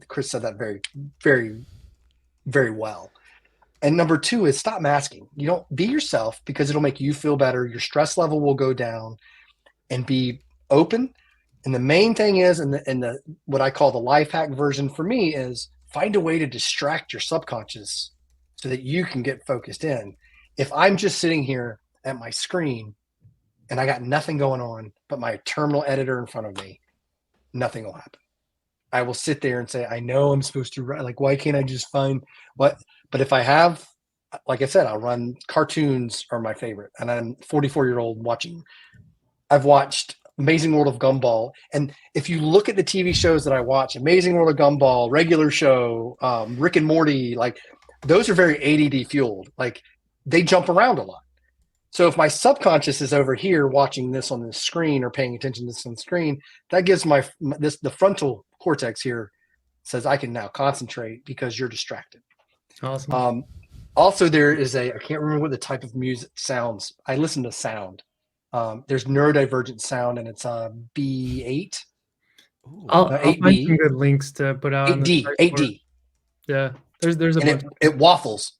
Chris said that very, very, very well. And number two is stop masking. You don't be yourself, because it'll make you feel better. Your stress level will go down, and be open. And the main thing is, and the what I call the life hack version for me is, find a way to distract your subconscious so that you can get focused in. If I'm just sitting here at my screen and I got nothing going on but my terminal editor in front of me, nothing will happen. I will sit there and say, I know I'm supposed to write. Like, why can't I just find what? But if I have, like I said, I'll run. Cartoons are my favorite. And I'm 44-year-old watching. I've watched Amazing World of Gumball. And if you look at the TV shows that I watch, Amazing World of Gumball, regular show, Rick and Morty, like, those are very ADD fueled. Like, they jump around a lot. So if my subconscious is over here watching this on the screen or paying attention to this on the screen, that gives the frontal cortex here says I can now concentrate because you're distracted. Awesome. Also, there is I can't remember what the type of music sounds. I listen to sound. There's neurodivergent sound, and it's B8. I'll find some good links to put out. 8D. 8D. Yeah, there's a bunch. It waffles.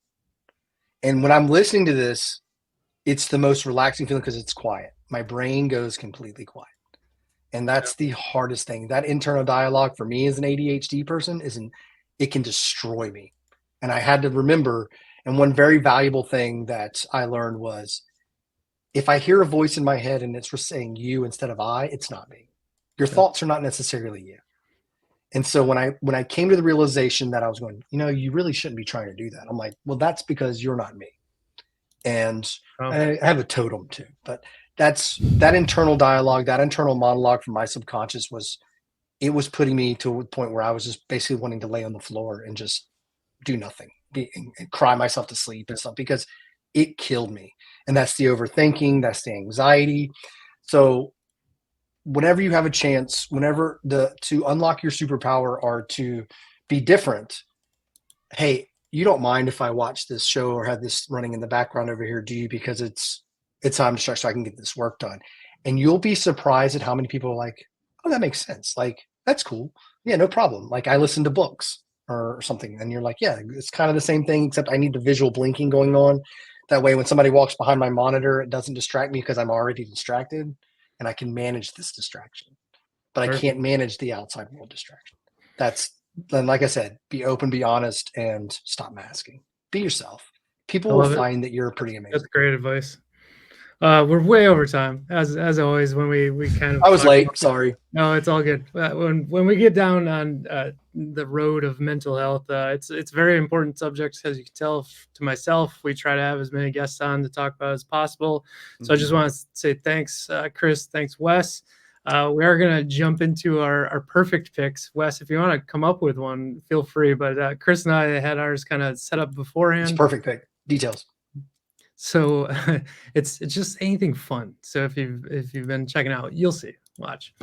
And when I'm listening to this, it's the most relaxing feeling because it's quiet. My brain goes completely quiet. And that's the hardest thing. That internal dialogue for me as an ADHD person it can destroy me. And I had to remember, and one very valuable thing that I learned was, if I hear a voice in my head and it's saying you instead of I, it's not me. Your thoughts are not necessarily you. And so when I came to the realization that I was going, you really shouldn't be trying to do that. I'm like, well, that's because you're not me. And I have a totem too, but that internal dialogue, that internal monologue from my subconscious was putting me to a point where I was just basically wanting to lay on the floor and just do nothing, and cry myself to sleep and stuff, because it killed me. And that's the overthinking, that's the anxiety. So whenever you have a chance, to unlock your superpower or to be different, hey, you don't mind if I watch this show or have this running in the background over here, do you? Because it's time to start so I can get this work done. And you'll be surprised at how many people are like, oh, that makes sense. Like, that's cool. Yeah, no problem. Like, I listen to books or something. And you're like, yeah, it's kind of the same thing, except I need the visual blinking going on. That way, when somebody walks behind my monitor, it doesn't distract me because I'm already distracted, and I can manage this distraction. But I can't manage the outside world distraction. Then, like I said, be open, be honest, and stop masking. Be yourself. People will find that you're pretty amazing. That's great advice. We're way over time, as always. When we kind of, I was late. Sorry. No, it's all good. When we get down on the road of mental health, it's very important subject, as you can tell. To myself, we try to have as many guests on to talk about as possible. So I just want to say thanks, Chris. Thanks, Wes. We are going to jump into our perfect picks. Wes, if you want to come up with one, feel free. But Chris and I had ours kind of set up beforehand. It's perfect pick. Details. So it's just anything fun. So if you've been checking out, you'll see. Watch.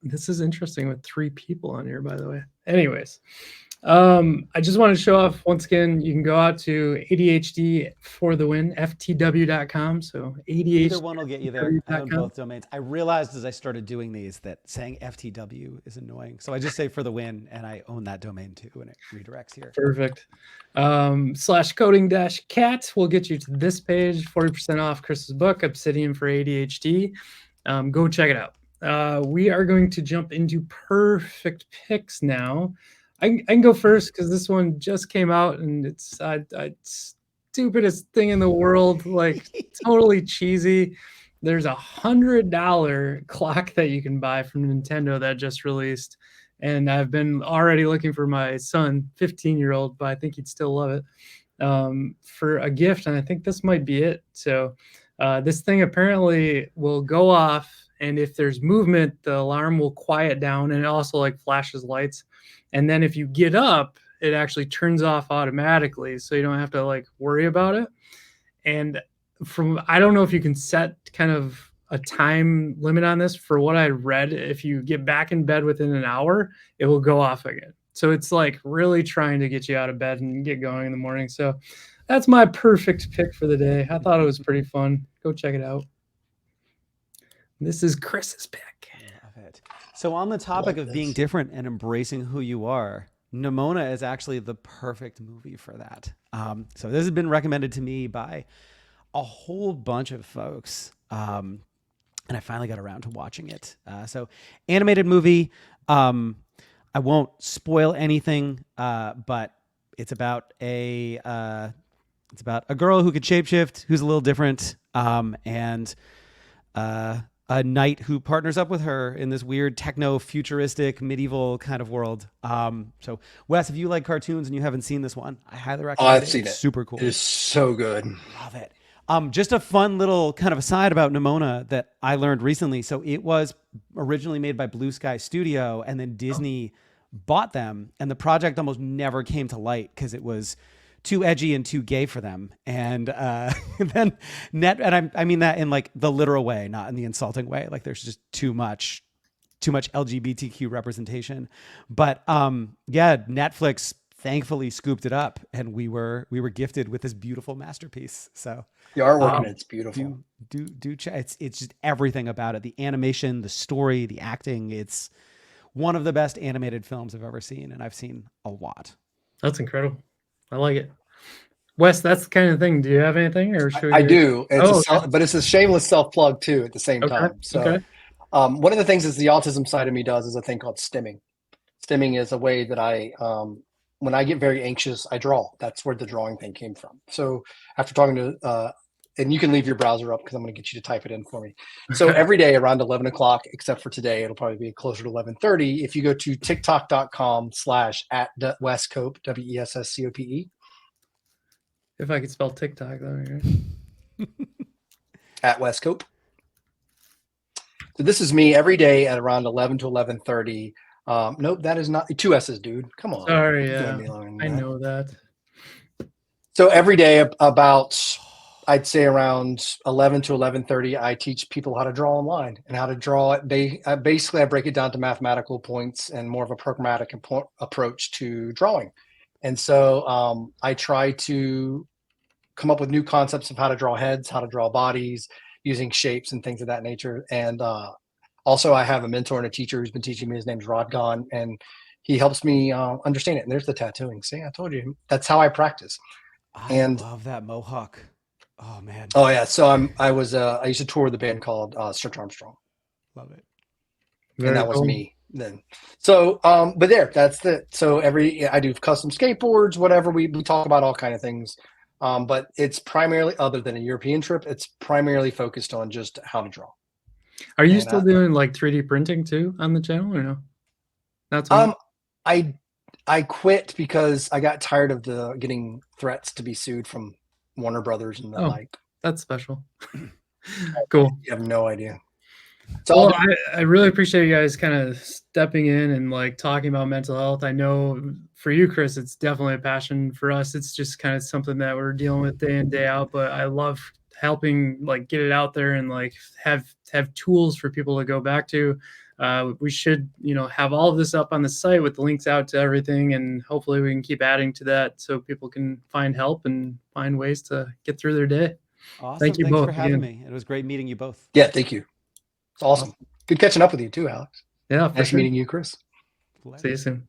This is interesting with 3 people on here, by the way. Anyways, I just want to show off once again. You can go out to ADHD for the win, ftw.com. So ADHD. Either one will get you there. I own both domains. I realized as I started doing these that saying FTW is annoying. So I just say for the win, and I own that domain too, and it redirects here. Perfect. /coding-cat will get you to this page, 40% off Chris's book, Obsidian for ADHD. Go check it out. We are going to jump into perfect picks now. I can go first because this one just came out and it's stupidest thing in the world, like totally cheesy. There's $100 clock that you can buy from Nintendo that just released, and I've been already looking for my son, 15-year-old, but I think he'd still love it, for a gift, and I think this might be it. So this thing apparently will go off, and if there's movement, the alarm will quiet down, and it also like flashes lights. And then if you get up, it actually turns off automatically, so you don't have to like worry about it. And I don't know if you can set kind of a time limit on this. For what I read, if you get back in bed within an hour, it will go off again. So it's like really trying to get you out of bed and get going in the morning. So that's my perfect pick for the day. I thought it was pretty fun. Go check it out. This is Chris's pick. Love it. So on the topic of being different and embracing who you are, Nimona is actually the perfect movie for that. So this has been recommended to me by a whole bunch of folks. And I finally got around to watching it. So animated movie. I won't spoil anything, but it's about a girl who could shapeshift, who's a little different, and a knight who partners up with her in this weird techno-futuristic medieval kind of world. So Wes, if you like cartoons and you haven't seen this one, I highly recommend it. I've seen it. It's super cool. It is so good. Love it. Just a fun little kind of aside about Nimona that I learned recently. So it was originally made by Blue Sky Studio, and then Disney bought them, and the project almost never came to light because it was too edgy and too gay for them. And then I mean that in like the literal way, not in the insulting way. Like there's just too much LGBTQ representation. But yeah, Netflix thankfully scooped it up, and we were gifted with this beautiful masterpiece. So the artwork in it's beautiful. Do check. It's just everything about it. The animation, the story, the acting. It's one of the best animated films I've ever seen, and I've seen a lot. That's incredible. I like it. Wes, that's the kind of thing. Do you have anything, or should I do? Okay. But it's a shameless self-plug too at the same time. So one of the things is the autism side of me does is a thing called stimming. Stimming is a way that I when I get very anxious, I draw. That's where the drawing thing came from. So after talking to and you can leave your browser up because I'm going to get you to type it in for me. So every day around 11 o'clock, except for today, it'll probably be closer to 11:30. If you go to tiktok.com/@Westcope, WESSCOPE. If I could spell TikTok, though. Right? At Westcope. So this is me every day at around 11 to 11:30. Nope, that is not 2 S's, dude. Come on. Sorry, yeah. I know that. So every day about, I'd say around 11 to 11:30, I teach people how to draw online and how to draw it. Basically, I break it down to mathematical points and more of a pragmatic approach to drawing. And so I try to come up with new concepts of how to draw heads, how to draw bodies, using shapes and things of that nature. And also, I have a mentor and a teacher who's been teaching me. His name's Rod Gahn, and he helps me understand it. And there's the tattooing. See, I told you. That's how I practice. I love that mohawk. Oh man. Oh yeah. So I used to tour with a band called Stretch Armstrong. Love it. And that was me then. So but that's the so I do custom skateboards, whatever, we talk about all kind of things. But it's primarily, other than a European trip, it's primarily focused on just how to draw. Are you still doing like 3D printing too on the channel, or no? That's I quit because I got tired of getting threats to be sued from Warner Brothers and the like. That's special. Cool. You have no idea. So I really appreciate you guys kind of stepping in and like talking about mental health. I know for you, Chris, it's definitely a passion. For us, it's just kind of something that we're dealing with day in, day out. But I love helping like get it out there and like have tools for people to go back to. We should, have all of this up on the site with the links out to everything, and hopefully we can keep adding to that so people can find help and find ways to get through their day. Awesome. Thanks both for having me. It was great meeting you both. Yeah, thank you. It's awesome. Good catching up with you too, Alex. Yeah, nice meeting you, Chris. See you soon.